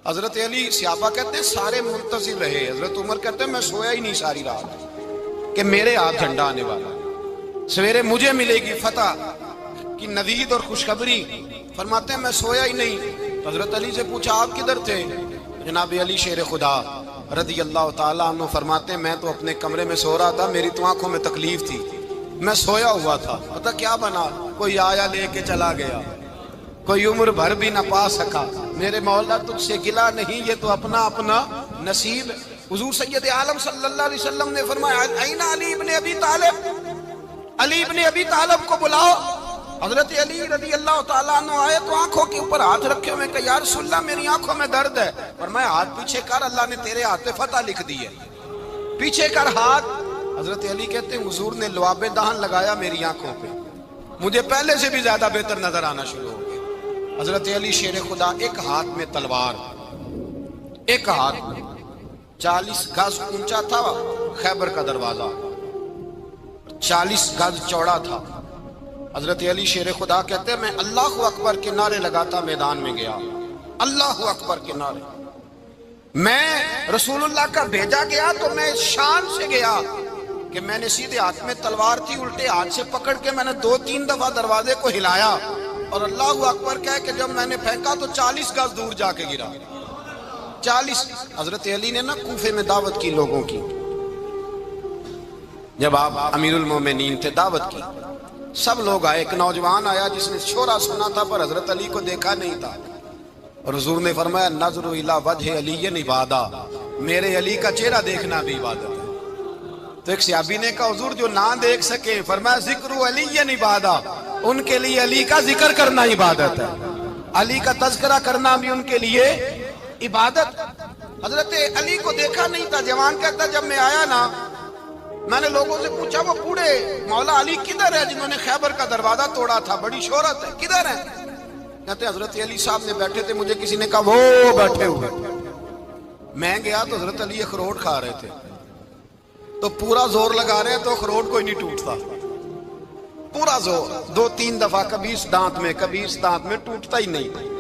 حضرت علی صحابہ کہتے ہیں سارے منتظر رہے، حضرت عمر کہتے ہیں میں سویا ہی نہیں ساری رات کہ میرے ہاتھ جھنڈا آنے والا، سویرے مجھے ملے گی فتح کی نوید اور خوشخبری۔ فرماتے ہیں میں سویا ہی نہیں۔ حضرت علی سے پوچھا آپ کدھر تھے؟ جناب علی شیر خدا رضی اللہ تعالیٰ عنہ فرماتے ہیں میں تو اپنے کمرے میں سو رہا تھا، میری تو آنکھوں میں تکلیف تھی، میں سویا ہوا تھا، پتہ کیا بنا، کوئی آیا لے کے چلا گیا، کوئی عمر بھر بھی نہ پا سکا، میرے مولا تجھ سے گلا نہیں، یہ تو اپنا اپنا نصیب۔ حضور سید عالم صلی اللہ علیہ وسلم نے فرمایا این علی ابن ابی طالب، علی ابن ابی طالب کو بلاؤ۔ حضرت علی رضی اللہ تعالیٰ عنہ آئے تو آنکھوں کے اوپر ہاتھ رکھے ہوئے کہ یا رسول اللہ میری آنکھوں میں درد ہے، فرمایا ہاتھ پیچھے کر، اللہ نے تیرے ہاتھ پہ فتح لکھ دی ہے، پیچھے کر ہاتھ۔ حضرت علی کہتے ہیں حضور نے لعاب دہن لگایا میری آنکھوں پہ، مجھے پہلے سے بھی زیادہ بہتر نظر آنا شروع ہو گیا۔ حضرت علی شیر خدا، ایک ہاتھ میں تلوار، ایک ہاتھ میں 40 گز اونچا تھا خیبر کا دروازہ، 40 گز چوڑا تھا۔ حضرت علی شیر خدا کہتے ہیں میں اللہ اکبر کے نعرے لگاتا میدان میں گیا، اللہ اکبر کے نعرے۔ میں رسول اللہ کا بھیجا گیا تو میں شان سے گیا کہ میں نے سیدھے ہاتھ میں تلوار تھی، الٹے ہاتھ سے پکڑ کے میں نے 2-3 دفعہ دروازے کو ہلایا اور اللہ اکبر کہہ کہ جب میں نے پھینکا تو 40 گز دور جا کے گرا۔ 40۔ حضرت علی نے نا کوفے میں دعوت کی لوگوں کی، جب آپ امیر المومنین تھے، دعوت کی، سب لوگ آئے۔ ایک نوجوان آیا جس نے شورا سنا تھا پر حضرت علی کو دیکھا نہیں تھا، اور حضور نے فرمایا نظر الی وجہ علی عبادہ، میرے علی کا چہرہ دیکھنا بھی عبادت ہے۔ تو ایک صحابی نے کہا حضور جو نہ دیکھ سکے، فرمایا ذکر علی عبادہ، ان کے لیے علی کا ذکر کرنا عبادت ہے، علی کا تذکرہ کرنا بھی ان کے لیے عبادت۔ حضرت علی کو دیکھا نہیں تھا۔ جوان کہتا جب میں آیا نا، میں نے لوگوں سے پوچھا وہ بوڑھے مولا علی کدھر ہے جنہوں نے خیبر کا دروازہ توڑا تھا، بڑی شہرت ہے، کدھر ہے؟ کہتے حضرت علی صاحب نے بیٹھے تھے، مجھے کسی نے کہا وہ بیٹھے ہوئے۔ میں گیا تو حضرت علی اخروٹ کھا رہے تھے، تو پورا زور لگا رہے ہیں تو اخروٹ کوئی نہیں ٹوٹتا، پورا زور 2-3 دفعہ، کبھی اس دانت میں کبھی اس دانت میں، ٹوٹتا ہی نہیں۔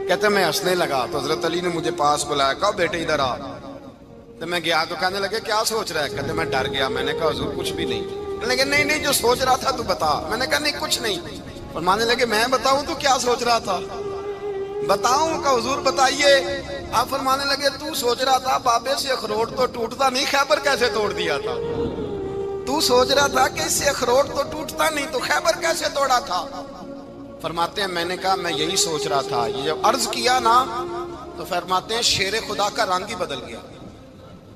کہتے میں ہنسنے لگا تو حضرت علی نے مجھے پاس بلایا، کہا بیٹے ادھر آ۔ تو میں گیا تو کہنے لگے کیا سوچ رہا ہے؟ کہتے میں ڈر گیا۔ میں نے کہا حضور کچھ بھی نہیں۔ کہنے لگے نہیں جو سوچ رہا تھا تو بتا۔ میں نے کہا نہیں کچھ نہیں۔ فرمانے لگے میں بتاؤں تو کیا سوچ رہا تھا؟ بتاؤں؟ کہ حضور بتائیے۔ آپ فرمانے لگے تو سوچ رہا تھا بابے سے اخروٹ تو ٹوٹتا نہیں، خیبر کیسے توڑ دیا تھا؟ تو سوچ رہا تھا کہ اس سے اخروٹ تو ٹوٹتا نہیں تو خیبر کیسے توڑا تھا؟ فرماتے ہیں میں نے کہا میں یہی سوچ رہا تھا۔ یہ جب عرض کیا نا تو فرماتے ہیں شیر خدا کا رنگ ہی بدل گیا،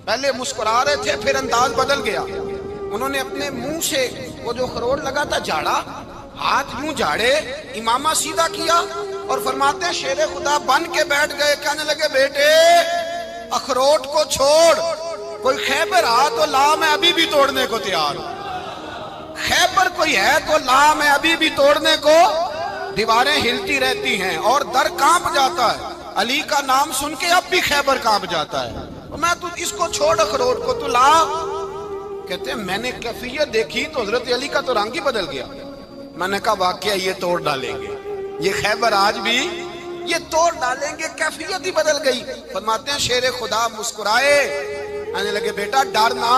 پہلے مسکرا رہے تھے پھر انداز بدل گیا۔ انہوں نے اپنے منہ سے وہ جو اخروٹ لگا تھا جھاڑا، ہاتھ یوں جھاڑے، امامہ سیدھا کیا، اور فرماتے ہیں شیر خدا بن کے بیٹھ گئے۔ کہنے لگے بیٹے اخروٹ کو چھوڑ، کوئی خیبر آ تو لا، میں ابھی بھی توڑنے کو تیار ہوں۔ خیبر کوئی ہے تو لا، میں ابھی بھی توڑنے کو۔ دیواریں ہلتی رہتی ہیں اور در کانپ جاتا ہے، علی کا نام سن کے اب بھی خیبر کانپ جاتا ہے۔ میں تو اس کو چھوڑ اخروٹ کو تو لا۔ کہتے ہیں میں نے کیفیت دیکھی تو حضرت علی کا تو رنگ ہی بدل گیا۔ میں نے کہا واقعہ یہ توڑ ڈالیں گے، یہ خیبر آج بھی یہ توڑ ڈالیں گے، کیفیت ہی بدل گئی۔ فرماتے ہیں شیر خدا مسکرائے، کہنے لگے بیٹا ڈرنا،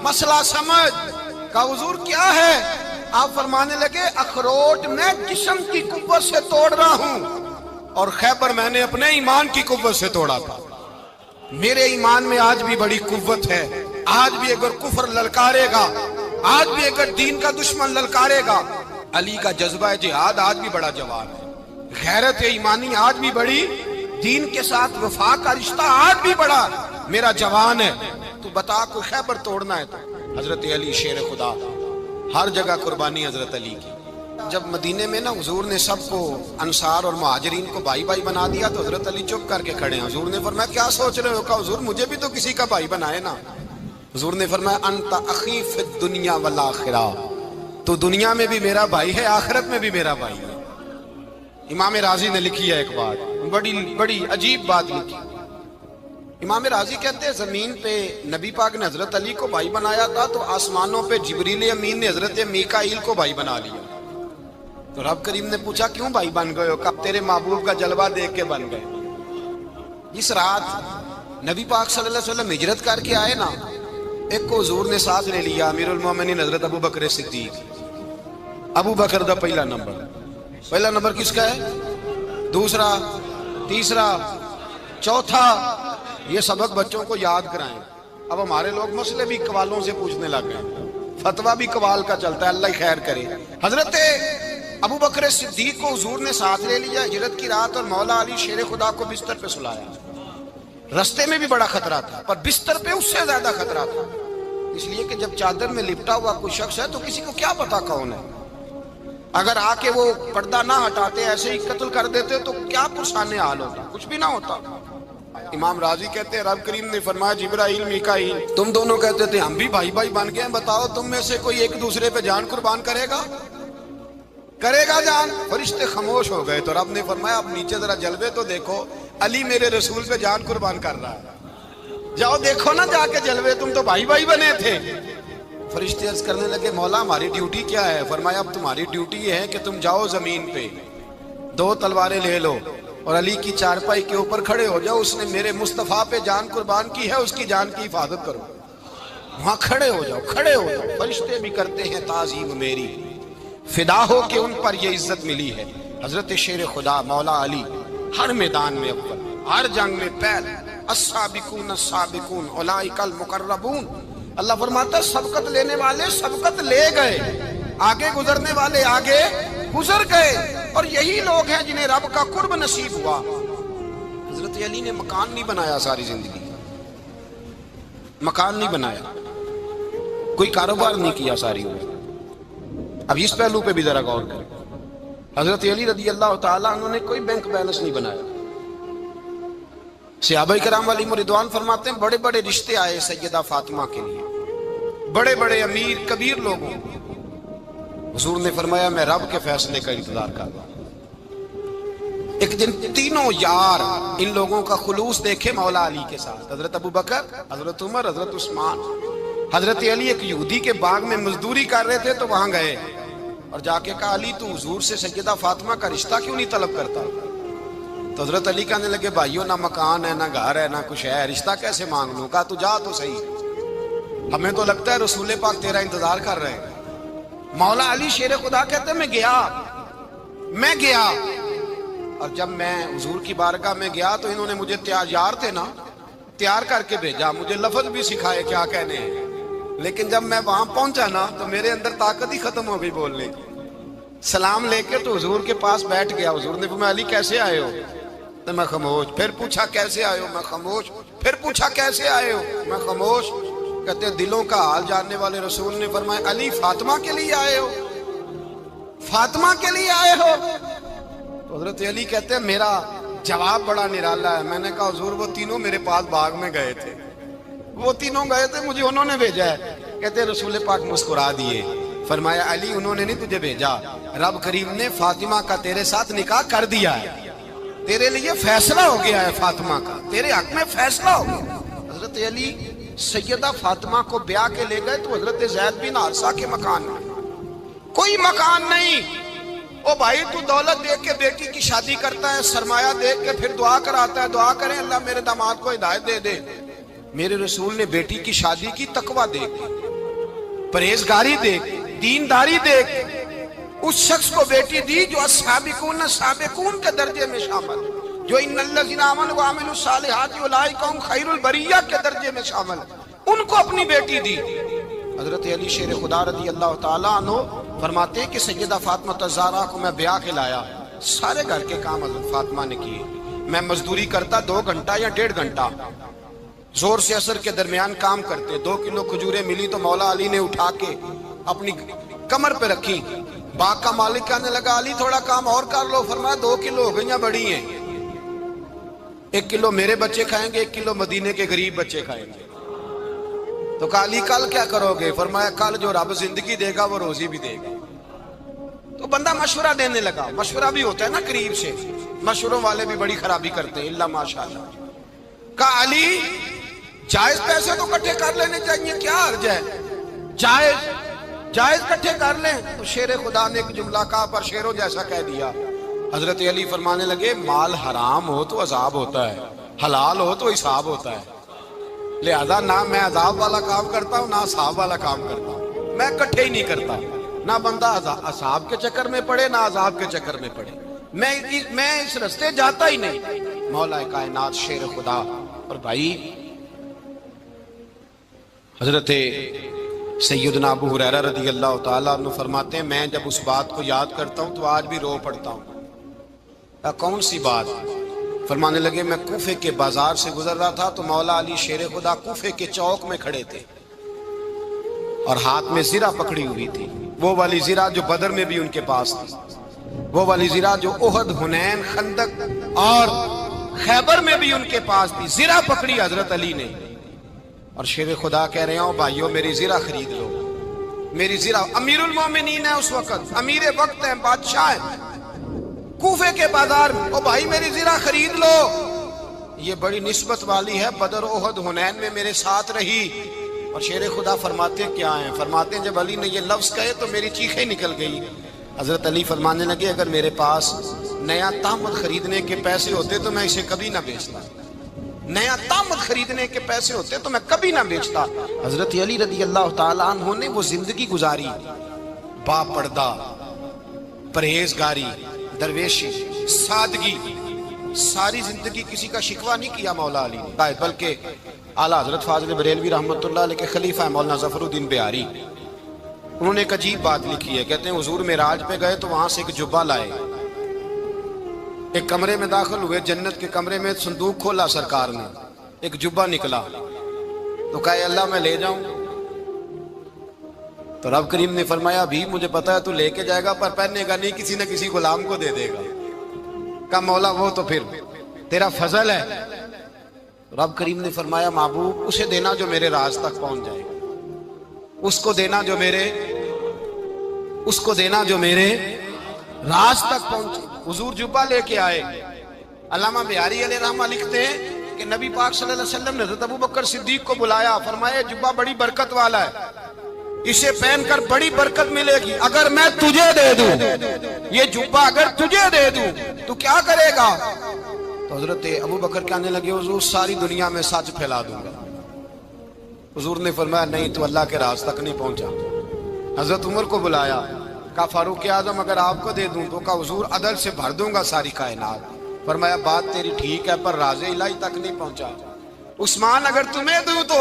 مسئلہ سمجھ۔ کہا حضور کیا ہے؟ آپ فرمانے لگے اخروٹ میں جسم کی قوت سے توڑ رہا ہوں اور خیبر میں نے اپنے ایمان کی قوت سے توڑا تھا۔ میرے ایمان میں آج بھی بڑی قوت ہے، آج بھی اگر کفر للکارے گا، آج بھی اگر دین کا دشمن للکارے گا، علی کا جذبہ جہاد آج بھی بڑا جوان ہے، غیرت ایمانی آج بھی بڑی، دین کے ساتھ وفا کا رشتہ آج بھی بڑا میرا جوان ہے۔ تو بتا کوئی خیبر توڑنا ہے تو حضرت علی شیر خدا، ہر جگہ قربانی حضرت علی کی۔ جب مدینے میں نا حضور نے سب کو انصار اور مہاجرین کو بھائی بھائی بنا دیا تو حضرت علی چپ کر کے کھڑے ہیں۔ حضور نے فرمایا کیا سوچ رہے ہو؟ کہا حضور مجھے بھی تو کسی کا بھائی بنائے نا۔ حضور نے فرمایا انت اخی فی الدنیا والآخرہ، تو دنیا میں بھی میرا بھائی ہے، آخرت میں بھی میرا بھائی ہے۔ امام راضی نے لکھی ہے ایک بات، بڑی عجیب بات لکھی۔ امام راضی کہتے ہیں زمین پہ نبی پاک نے حضرت علی کو بھائی بنایا تھا تو آسمانوں پہ جبریل امین نے حضرت میکائیل کو بھائی بنا لیا۔ تو رب کریم نے پوچھا کیوں بھائی بن گئے ہو؟ کب تیرے محبوب کا جلوہ دیکھ کے بن گئے۔ جس رات نبی پاک صلی اللہ علیہ وسلم ہجرت کر کے آئے نا، ایک کو حضور نے ساتھ لے لیا، امیر المومنین حضرت ابو بکر صدیق۔ ابو بکر دا پہلا نمبر کس کا ہے؟ دوسرا، تیسرا، چوتھا، یہ سبق بچوں کو یاد کرائیں۔ اب ہمارے لوگ مسئلے بھی قوالوں سے پوچھنے لگ گئے، فتویٰ بھی قوال کا چلتا ہے، اللہ ہی خیر کرے۔ حضرت ابو بکر صدیق کو حضور نے ساتھ لے لیا ہجرت کی رات، اور مولا علی شیر خدا کو بستر پہ سلایا۔ رستے میں بھی بڑا خطرہ تھا پر بستر پہ اس سے زیادہ خطرہ تھا، اس لیے کہ جب چادر میں لپٹا ہوا کوئی شخص ہے تو کسی کو کیا پتا کون ہے، اگر آ کے وہ پردہ نہ ہٹاتے ایسے ہی قتل کر دیتے تو کیا پرسانے حال ہوتا، کچھ بھی نہ ہوتا۔ امام راضی کہتے ہیں رب کریم نے فرمایا جبرائیل میکائیل تم دونوں کہتے تھے ہم بھی بھائی بھائی بن گئے ہیں، بتاؤ تم میں سے کوئی ایک دوسرے پہ جان قربان کرے گا؟ کرے گا جان؟ فرشتے خاموش ہو گئے تو رب نے فرمایا اب نیچے ذرا جلوے تو دیکھو، علی میرے رسول پہ جان قربان کر رہا ہے، جاؤ دیکھو نا جا کے جلوے، تم تو بھائی بھائی بنے تھے۔ فرشتے عرض کرنے لگے مولا ہماری ڈیوٹی کیا ہے؟ فرمایا اب تمہاری ڈیوٹی یہ ہے کہ تم جاؤ زمین پہ 2 تلواریں لے لو اور علی کی چارپائی کے اوپر کھڑے ہو جاؤ، اس نے میرے مصطفیٰ پہ جان قربان کی ہے، اس کی جان کی حفاظت کرو۔ وہاں کھڑے ہو جاؤ، کھڑے ہو جاؤ۔ فرشتے بھی کرتے ہیں تعظیم میری، فدا ہو کہ ان پر یہ عزت ملی ہے۔ حضرت شیر خدا مولا علی ہر میدان میں اول، ہر جنگ میں پہل، السابقون السابقون اولئک المقربون۔ اللہ فرماتا ہے سبقت لینے والے سبقت لے گئے، آگے گزرنے والے آگے گزر گئے، اور یہی لوگ ہیں جنہیں رب کا قرب نصیب ہوا۔ حضرت علی نے مکان نہیں بنایا ساری زندگی، مکان نہیں بنایا، کوئی کاروبار نہیں کیا ساری عمر۔ اب اس پہلو پہ بھی ذرا غور کریں، حضرت علی رضی اللہ تعالیٰ عنہ نے کوئی بینک بیلنس نہیں بنایا۔ صحابہ کرام علیہم رضوان فرماتے ہیں بڑے بڑے رشتے آئے سیدہ فاطمہ کے لیے، بڑے بڑے امیر کبیر لوگوں، حضور نے فرمایا میں رب کے فیصلے کا انتظار کر رہا ہوں۔ ایک دن تینوں یار ان لوگوں کا خلوص دیکھے مولا علی کے ساتھ، حضرت ابو بکر، حضرت عمر، حضرت عثمان۔ حضرت علی ایک یہودی کے باغ میں مزدوری کر رہے تھے تو وہاں گئے اور جا کے کہا علی تو حضور سے سیدہ فاطمہ کا رشتہ کیوں نہیں طلب کرتا؟ تو حضرت علی کہنے لگے بھائیوں نہ مکان ہے، نہ گھر ہے، نہ کچھ ہے، رشتہ کیسے مانگ لوں؟ کہا تو جا تو صحیح، ہمیں تو لگتا ہے رسول پاک تیرا انتظار کر رہے ہیں۔ مولا علی شیر خدا کہتے ہیں میں گیا اور جب میں حضور کی بارگاہ میں گیا تو انہوں نے مجھے تیار تھے نا، تیار کر کے بھیجا، مجھے لفظ بھی سکھائے کیا کہنے ہیں، لیکن جب میں وہاں پہنچا نا تو میرے اندر طاقت ہی ختم ہو گئی بولنے کی۔ سلام لے کے تو حضور کے پاس بیٹھ گیا، حضور نے فرمایا علی کیسے آئے ہو؟ تو میں خاموش، پھر پوچھا کیسے آئے ہو؟ میں خاموش، پھر پوچھا کیسے آئے ہو؟ میں خاموش۔ کہتے ہیں دلوں کا حال جاننے والے رسول نے فرمایا علی فاطمہ کے لیے آئے ہو؟ فاطمہ کے لیے آئے ہو؟ تو حضرت علی کہتے ہیں میرا جواب بڑا نرالا ہے۔ میں نے کہا حضور وہ تینوں میرے پاس باغ میں گئے تھے، وہ تینوں گئے تھے، مجھے انہوں نے بھیجا ہے۔ کہتے ہیں رسول پاک مسکرا دیے، فرمایا علی انہوں نے نہیں تجھے بھیجا، رب کریم نے فاطمہ کا تیرے ساتھ نکاح کر دیا ہے، تیرے لیے فیصلہ ہو گیا ہے، فاطمہ کا تیرے حق میں فیصلہ ہو گیا۔ حضرت علی سیدہ فاطمہ کو بیاہ کے لے گئے تو حضرت زید بن حارثہ کے مکان میں کوئی مکان نہیں۔ او بھائی تو دولت دیکھ کے بیٹی کی شادی کرتا ہے، سرمایہ دیکھ کے پھر دعا کراتا ہے، دعا کریں اللہ میرے داماد کو ہدایت دے دے۔ میرے رسول نے بیٹی کی شادی کی تقوی دیکھ، پرہیزگاری دیکھ، دینداری دیکھ، اس شخص کو بیٹی دی جو السابقون السابقون کے درجے میں شامل، جو ان الذین آمنوا وعملوا الصالحات اولئک هم خیر البریہ کے درجے میں شامل، ان کو اپنی بیٹی دی۔ حضرت علی شیر خدا رضی اللہ تعالیٰ عنہ فرماتے ہیں کہ سیدہ فاطمہ الزہرا کو میں بیاہ کے لایا، سارے گھر کے کام حضرت فاطمہ نے کیے، میں مزدوری کرتا 2 گھنٹہ یا 1.5 گھنٹہ، زور سے عصر کے درمیان کام کرتے، 2 کلو کھجوریں ملی تو مولا علی نے اٹھا کے اپنی کمر پہ رکھی۔ باغ کا مالک کہنے لگا علی تھوڑا کام اور کر لو، فرمایا 2 کلو ہو گئیاں بڑی ہیں، 1 کلو میرے بچے کھائیں گے، 1 کلو مدینے کے غریب بچے کھائیں گے۔ تو کہا علی کل کیا کرو گے؟ فرمایا کل جو رب زندگی دے گا وہ روزی بھی دے گا۔ تو بندہ مشورہ دینے لگا، مشورہ بھی ہوتا ہے نا قریب سے، مشوروں والے بھی بڑی خرابی کرتے ہیں اللہ ماشاءاللہ۔ کہا علی جائز پیسے تو کٹھے کر لینے چاہیے، کیا حرج ہے، جائز کٹھے کر لیں۔ تو شیر خدا نے ایک جملہ کہا پر شیروں جیسا کہہ دیا۔ حضرت علی فرمانے لگے مال حرام ہو تو عذاب ہوتا ہے، حلال ہو تو حساب ہوتا ہے، لہذا نہ میں عذاب والا کام کرتا ہوں نہ حساب والا کام کرتا ہوں، میں کٹھے ہی نہیں کرتا، نہ بندہ حساب کے چکر میں پڑے نہ عذاب کے چکر میں پڑے، میں اس رستے جاتا ہی نہیں۔ مولا کائنات شیر خدا۔ اور بھائی حضرت سیدنا ابو ہریرہ رضی اللہ تعالیٰ عنہ فرماتے ہیں میں جب اس بات کو یاد کرتا ہوں تو آج بھی رو پڑتا ہوں۔ کون سی بات؟ فرمانے لگے میں کوفے کے بازار سے گزر رہا تھا تو مولا علی شیر خدا کوفے کے چوک میں کھڑے تھے اور ہاتھ میں زرہ پکڑی ہوئی تھی، وہ والی زرہ جو بدر میں بھی ان کے پاس تھی، وہ والی زرہ جو احد، حنین، خندق اور خیبر میں بھی ان کے پاس تھی۔ زرہ پکڑی حضرت علی نے اور شیر خدا کہہ رہے ہوں بھائیوں میری زرہ خرید لو۔ میری زرہ امیر المومنین ہے اس وقت، امیر وقت ہے، بادشاہ ہے کوفے کے بازار میں، او بھائی میری زرہ خرید لو، یہ بڑی نسبت والی ہے، بدر احد حنین میں میرے ساتھ رہی۔ اور شیر خدا فرماتے کیا ہیں؟ فرماتے ہیں جب علی نے یہ لفظ کہے تو میری چیخیں نکل گئی۔ حضرت علی فرمانے لگے اگر میرے پاس نیا تامت خریدنے کے پیسے ہوتے تو میں اسے کبھی نہ بیچتا، نیا تامت خریدنے کے پیسے ہوتے تو میں کبھی نہ بیچتا۔ حضرت علی رضی اللہ تعالیٰ عنہ نے وہ زندگی گزاری، با پردہ، پرہیزگاری، درویشی، سادگی، ساری زندگی کسی کا شکوہ نہیں کیا مولا علی نے، بلکہ اعلیٰ حضرت فاضل بریلوی رحمۃ اللہ علیہ کے خلیفہ مولانا ظفر الدین بہاری، انہوں نے ایک عجیب بات لکھی ہے، کہتے ہیں حضور معراج پہ گئے تو وہاں سے ایک جبہ لائے، ایک کمرے میں داخل ہوئے، جنت کے کمرے میں صندوق کھولا سرکار نے، ایک جبہ نکلا تو کہا اے اللہ میں لے جاؤں؟ تو رب کریم نے فرمایا بھی مجھے پتا ہے تو لے کے جائے گا پر پہننے گا نہیں، کسی نہ کسی غلام کو دے دے گا۔ کہا مولا وہ تو پھر تیرا فضل ہے۔ رب کریم نے فرمایا محبوب اسے دینا جو میرے راز تک پہنچ جائے، اس کو دینا جو میرے راز تک پہنچے۔ حضور جبہ لے کے آئے۔ علامہ بہاری علیہ رحمہ لکھتے ہیں کہ نبی پاک صلی اللہ علیہ وسلم نے حضرت ابوبکر صدیق کو بلایا، فرمایا جبہ بڑی برکت والا ہے، اسے پہن کر بڑی برکت ملے گی، اگر میں تجھے دے دوں یہ جبہ، اگر تجھے دے دوں تو کیا کرے گا؟ تو حضرت ابوبکر کہنے لگے حضور ساری دنیا میں سچ پھیلا دوں گا۔ حضور نے فرمایا نہیں تو اللہ کے راز تک نہیں پہنچا۔ حضرت عمر کو بلایا، کہا فاروق اعظم اگر آپ کو دے دوں تو کہا حضور عدل سے بھر دوں گا ساری کائنات۔ فرمایا بات تیری ٹھیک ہے پر راز الہی تک نہیں پہنچا۔ عثمان اگر تمہیں دوں تو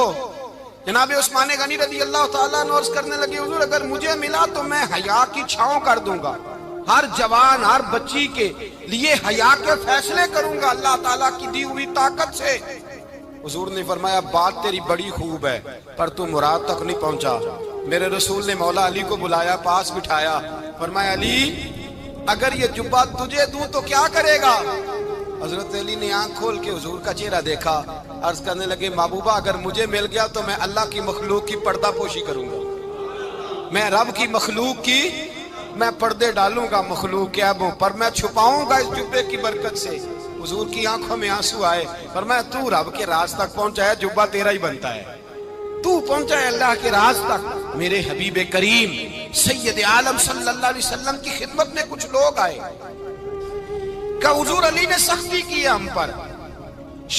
جناب عثمان غنی رضی اللہ تعالیٰ عنہ عرض کرنے لگے حضور اگر مجھے ملا تو میں حیا کی چھاؤں کر دوں گا، ہر جوان ہر بچی کے لیے حیا کے فیصلے کروں گا اللہ تعالیٰ کی دی ہوئی طاقت سے۔ حضور نے فرمایا بات تیری بڑی خوب ہے پر تو مراد تک نہیں پہنچا۔ میرے رسول نے مولا علی کو بلایا، پاس بٹھایا، فرمایا علی اگر یہ جبہ تجھے دوں تو کیا کرے گا؟ حضرت علی نے آنکھ کھول کے حضور کا چہرہ دیکھا، عرض کرنے لگے محبوبہ اگر مجھے مل گیا تو میں اللہ کی مخلوق کی پردہ پوشی کروں گا، میں رب کی مخلوق کی میں پردے ڈالوں گا مخلوق کے عیبوں پر، میں چھپاؤں گا اس جبے کی برکت سے۔ حضور کی آنکھوں میں آنسو آئے، فرمایا تو رب کے راز تک پہنچا ہے، جبہ تیرا ہی بنتا ہے، تو پہنچا ہے اللہ کے راز تک۔ میرے حبیب کریم سید عالم صلی اللہ علیہ وسلم کی خدمت میں کچھ لوگ آئے کہ حضور علی نے سختی کی ہے ہم پر،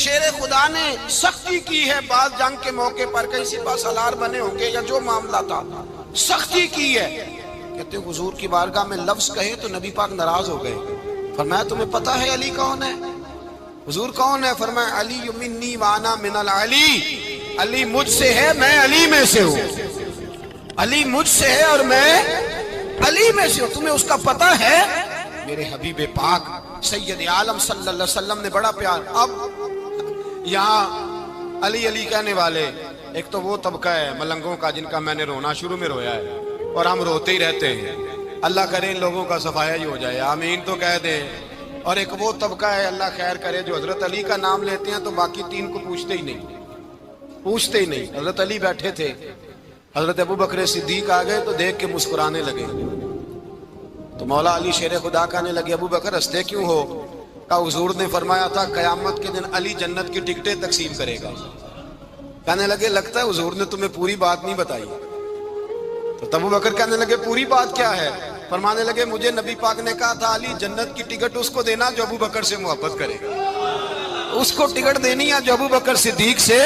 شیر خدا نے سختی کی ہے، بعض جنگ کے موقع پر کہیں سپاہ سالار بنے ہوں گے یا جو معاملہ تھا سختی کی ہے۔ کہتے ہیں حضور کی بارگاہ میں لفظ کہے تو نبی پاک ناراض ہو گئے۔ فرمایا تمہیں پتا ہے علی کون ہے؟ حضور کون ہے؟ فرمایا علی منی وانا من العلی، علی مجھ سے ہے میں علی میں سے ہوں، علی مجھ سے ہے اور میں علی میں سے ہوں، تمہیں اس کا پتہ ہے؟ میرے حبیب پاک سید عالم صلی اللہ علیہ وسلم نے بڑا پیار۔ اب یہاں علی علی کہنے والے ایک تو وہ طبقہ ہے ملنگوں کا جن کا میں نے رونا شروع میں رویا ہے اور ہم روتے ہی رہتے ہیں، اللہ کرے ان لوگوں کا صفایا ہی ہو جائے، آمین تو کہہ دیں۔ اور ایک وہ طبقہ ہے اللہ خیر کرے جو حضرت علی کا نام لیتے ہیں تو باقی تین کو پوچھتے ہی نہیں۔ حضرت علی بیٹھے تھے، حضرت ابوبکر صدیق آ گئے تو دیکھ کے مسکرانے لگے، تو مولا علی شیر خدا کہنے لگے ابوبکر ہنستے کیوں ہو؟ کہا حضور نے فرمایا تھا قیامت کے دن علی جنت کی ٹکٹیں تقسیم کرے گا۔ کہنے لگے لگتا ہے حضور نے تمہیں پوری بات نہیں بتائی۔ تو ابوبکر کہنے لگے پوری بات کیا ہے؟ فرمانے لگے مجھے نبی پاک نے کہا تھا علی جنت کی ٹکٹ اس کو دینا جو ابوبکر سے محبت کرے گا، اس کو ٹکٹ دینی ہے جو ابوبکر صدیق سے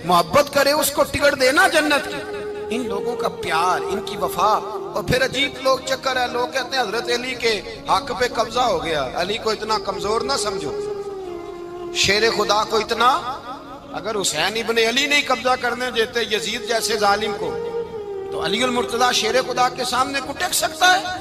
محبت کرے، اس کو ٹکٹ دینا جنت کی۔ ان لوگوں کا پیار، ان کی وفا۔ اور پھر عجیب لوگ چکر ہے، لوگ کہتے ہیں حضرت علی کے حق پہ قبضہ ہو گیا، علی کو اتنا کمزور نہ سمجھو، شیر خدا کو اتنا، اگر حسین ابن علی نہیں قبضہ کرنے دیتے یزید جیسے ظالم کو تو علی المرتضیٰ شیر خدا کے سامنے کو ٹک سکتا ہے؟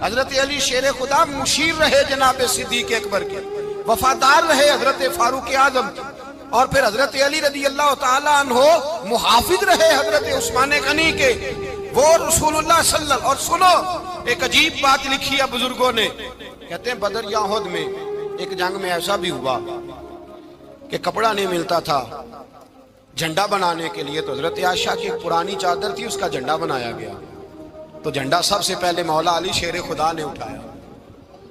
حضرت علی شیر خدا مشیر رہے جناب صدیق اکبر کے، وفادار رہے حضرت فاروق اعظم کے، اور پھر حضرت علی رضی اللہ تعالیٰ عنہ محافظ رہے حضرت عثمان غنی کے، وہ رسول اللہ صلی اللہ۔ اور سنو ایک عجیب بات لکھی ہے بزرگوں نے، کہتے ہیں بدر یا احد میں ایک جنگ میں ایسا بھی ہوا کہ کپڑا نہیں ملتا تھا جھنڈا بنانے کے لیے، تو حضرت عائشہ کی ایک پرانی چادر تھی، اس کا جھنڈا بنایا گیا۔ تو جھنڈا سب سے پہلے مولا علی شیر خدا نے اٹھایا.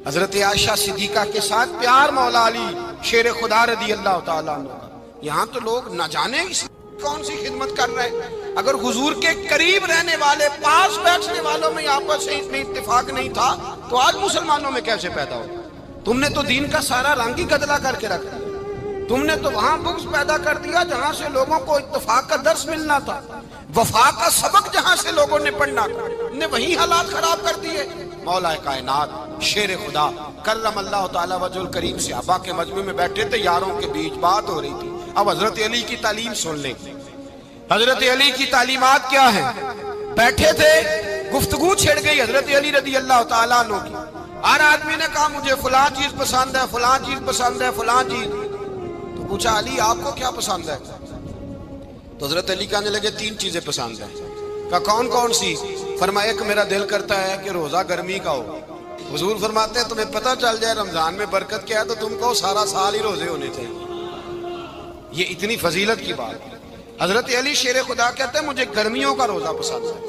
حضرت عائشہ صدیقہ کے ساتھ پیار مولا علی شیر خدا رضی اللہ تعالیٰ عنہ کا. یہاں تو لوگ نہ جانے کون سی خدمت کر رہے ہیں. اگر حضور کے قریب رہنے والے پاس بیٹھنے والوں میں آپس سے اتنے اتفاق نہیں تھا تو آج مسلمانوں میں کیسے پیدا ہو؟ تم نے تو دین کا سارا رنگ ہی گدلا کر کے رکھ دیا. تم نے تو وہاں بغض پیدا کر دیا جہاں سے لوگوں کو اتفاق کا درس ملنا تھا. وفا کا سبق جہاں سے لوگوں نے پڑھنا تھا نے وہی حالات خراب کر دیے. مولا کائنات شیر خدا کرم اللہ تعالیٰ وجہ الکریم صحابہ کے مجمع میں بیٹھے تھے. یاروں کے بیچ بات ہو رہی تھی. اب حضرت علی کی تعلیم سن لیں. حضرت علی کی تعلیمات کیا ہیں؟ بیٹھے تھے, گفتگو چھڑ گئی حضرت علی رضی اللہ تعالیٰ عنہ کی. ہر آدمی نے کہا مجھے فلاں چیز پسند ہے, فلاں چیز پسند ہے, فلاں چیز. تو پوچھا علی آپ کو کیا پسند ہے؟ تو حضرت علی کہنے لگے 3 چیزیں پسند ہیں. کہا کون کون سی؟ فرمایا ایک میرا دل کرتا ہے کہ روزہ گرمی کا ہو. حضور فرماتے ہیں تمہیں پتہ چل جائے رمضان میں برکت کیا ہے تو تم کو سارا سال ہی روزے ہونے چاہیے. یہ اتنی فضیلت کی بات ہے. حضرت علی شیر خدا کہتے ہیں مجھے گرمیوں کا روزہ پسند ہے.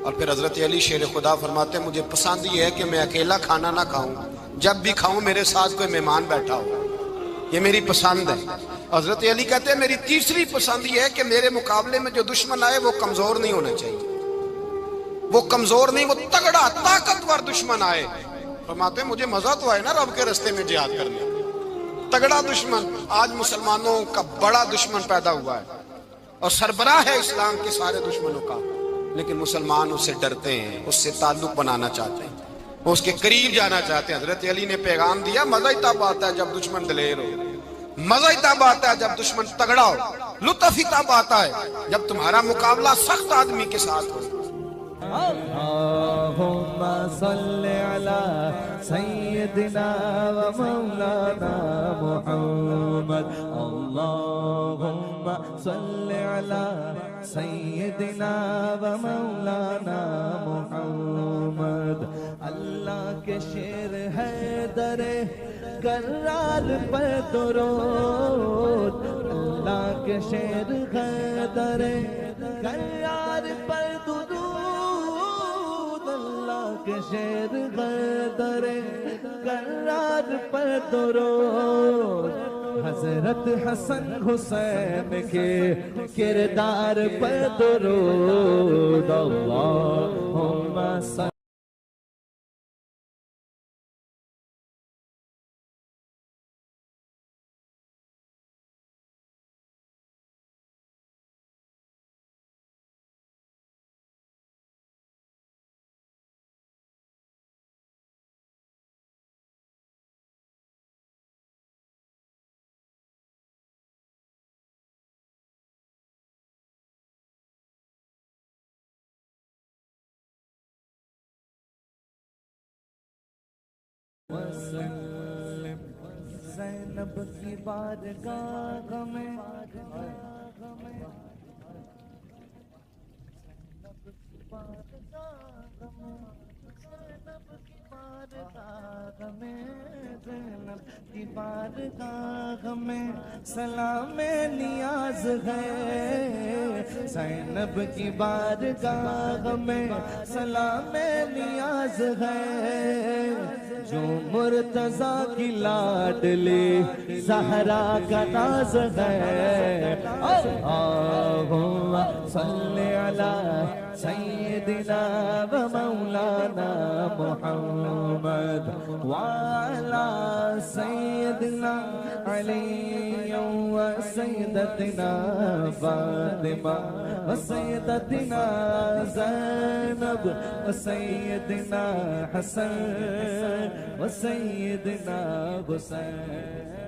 اور پھر حضرت علی شیر خدا فرماتے ہیں مجھے پسند یہ ہے کہ میں اکیلا کھانا نہ کھاؤں, جب بھی کھاؤں میرے ساتھ کوئی مہمان بیٹھا ہو. یہ میری پسند ہے. حضرت علی کہتے ہیں میری تیسری پسند یہ ہے کہ میرے مقابلے میں جو دشمن آئے وہ کمزور نہیں ہونا چاہیے. وہ کمزور نہیں, وہ تگڑا طاقتور دشمن آئے. فرماتے ہیں مجھے مزہ تو آئے نا رب کے رستے میں جہاد کرنے. تگڑا دشمن. آج مسلمانوں کا بڑا دشمن پیدا ہوا ہے اور سربراہ ہے اسلام کے سارے دشمنوں کا, لیکن مسلمان اس سے ڈرتے ہیں, اس سے تعلق بنانا چاہتے ہیں, وہ اس کے قریب جانا چاہتے ہیں. حضرت علی نے پیغام دیا مزہ ہی تب آتا ہے جب دشمن دلیر ہو, مزہ ہی تب آتا ہے جب دشمن تگڑا ہو, لطف ہی تب آتا ہے جب تمہارا مقابلہ سخت آدمی کے ساتھ ہو. اللہم صلی علی سیدنا و مولانا محمد. اللہم صلی علی سیدنا و مولانا محمد. اللہ کے شیر حیدر کرار پر درود. اللہ کے شیر حیدر کرار پر درود. کے شیر حیدر کرار پر درود. حضرت حسن حسین کے کردار پر درود. اللہم صلی وسلم. زینب کی بارگاہ میں زینب کی بارگاہ میں سلام نیاز ہے. زینب کی بارگاہ میں سلام نیاز ہے. جو مرتضیٰ کی لاڈلی زہرا کا ناز ہے. اللہم صلی علی سیدنا و مولانا محمد وعلی سیدنا علی و سیدتنا فاطمہ و سیدتنا زینب و سیدنا حسن و سیدنا حسین.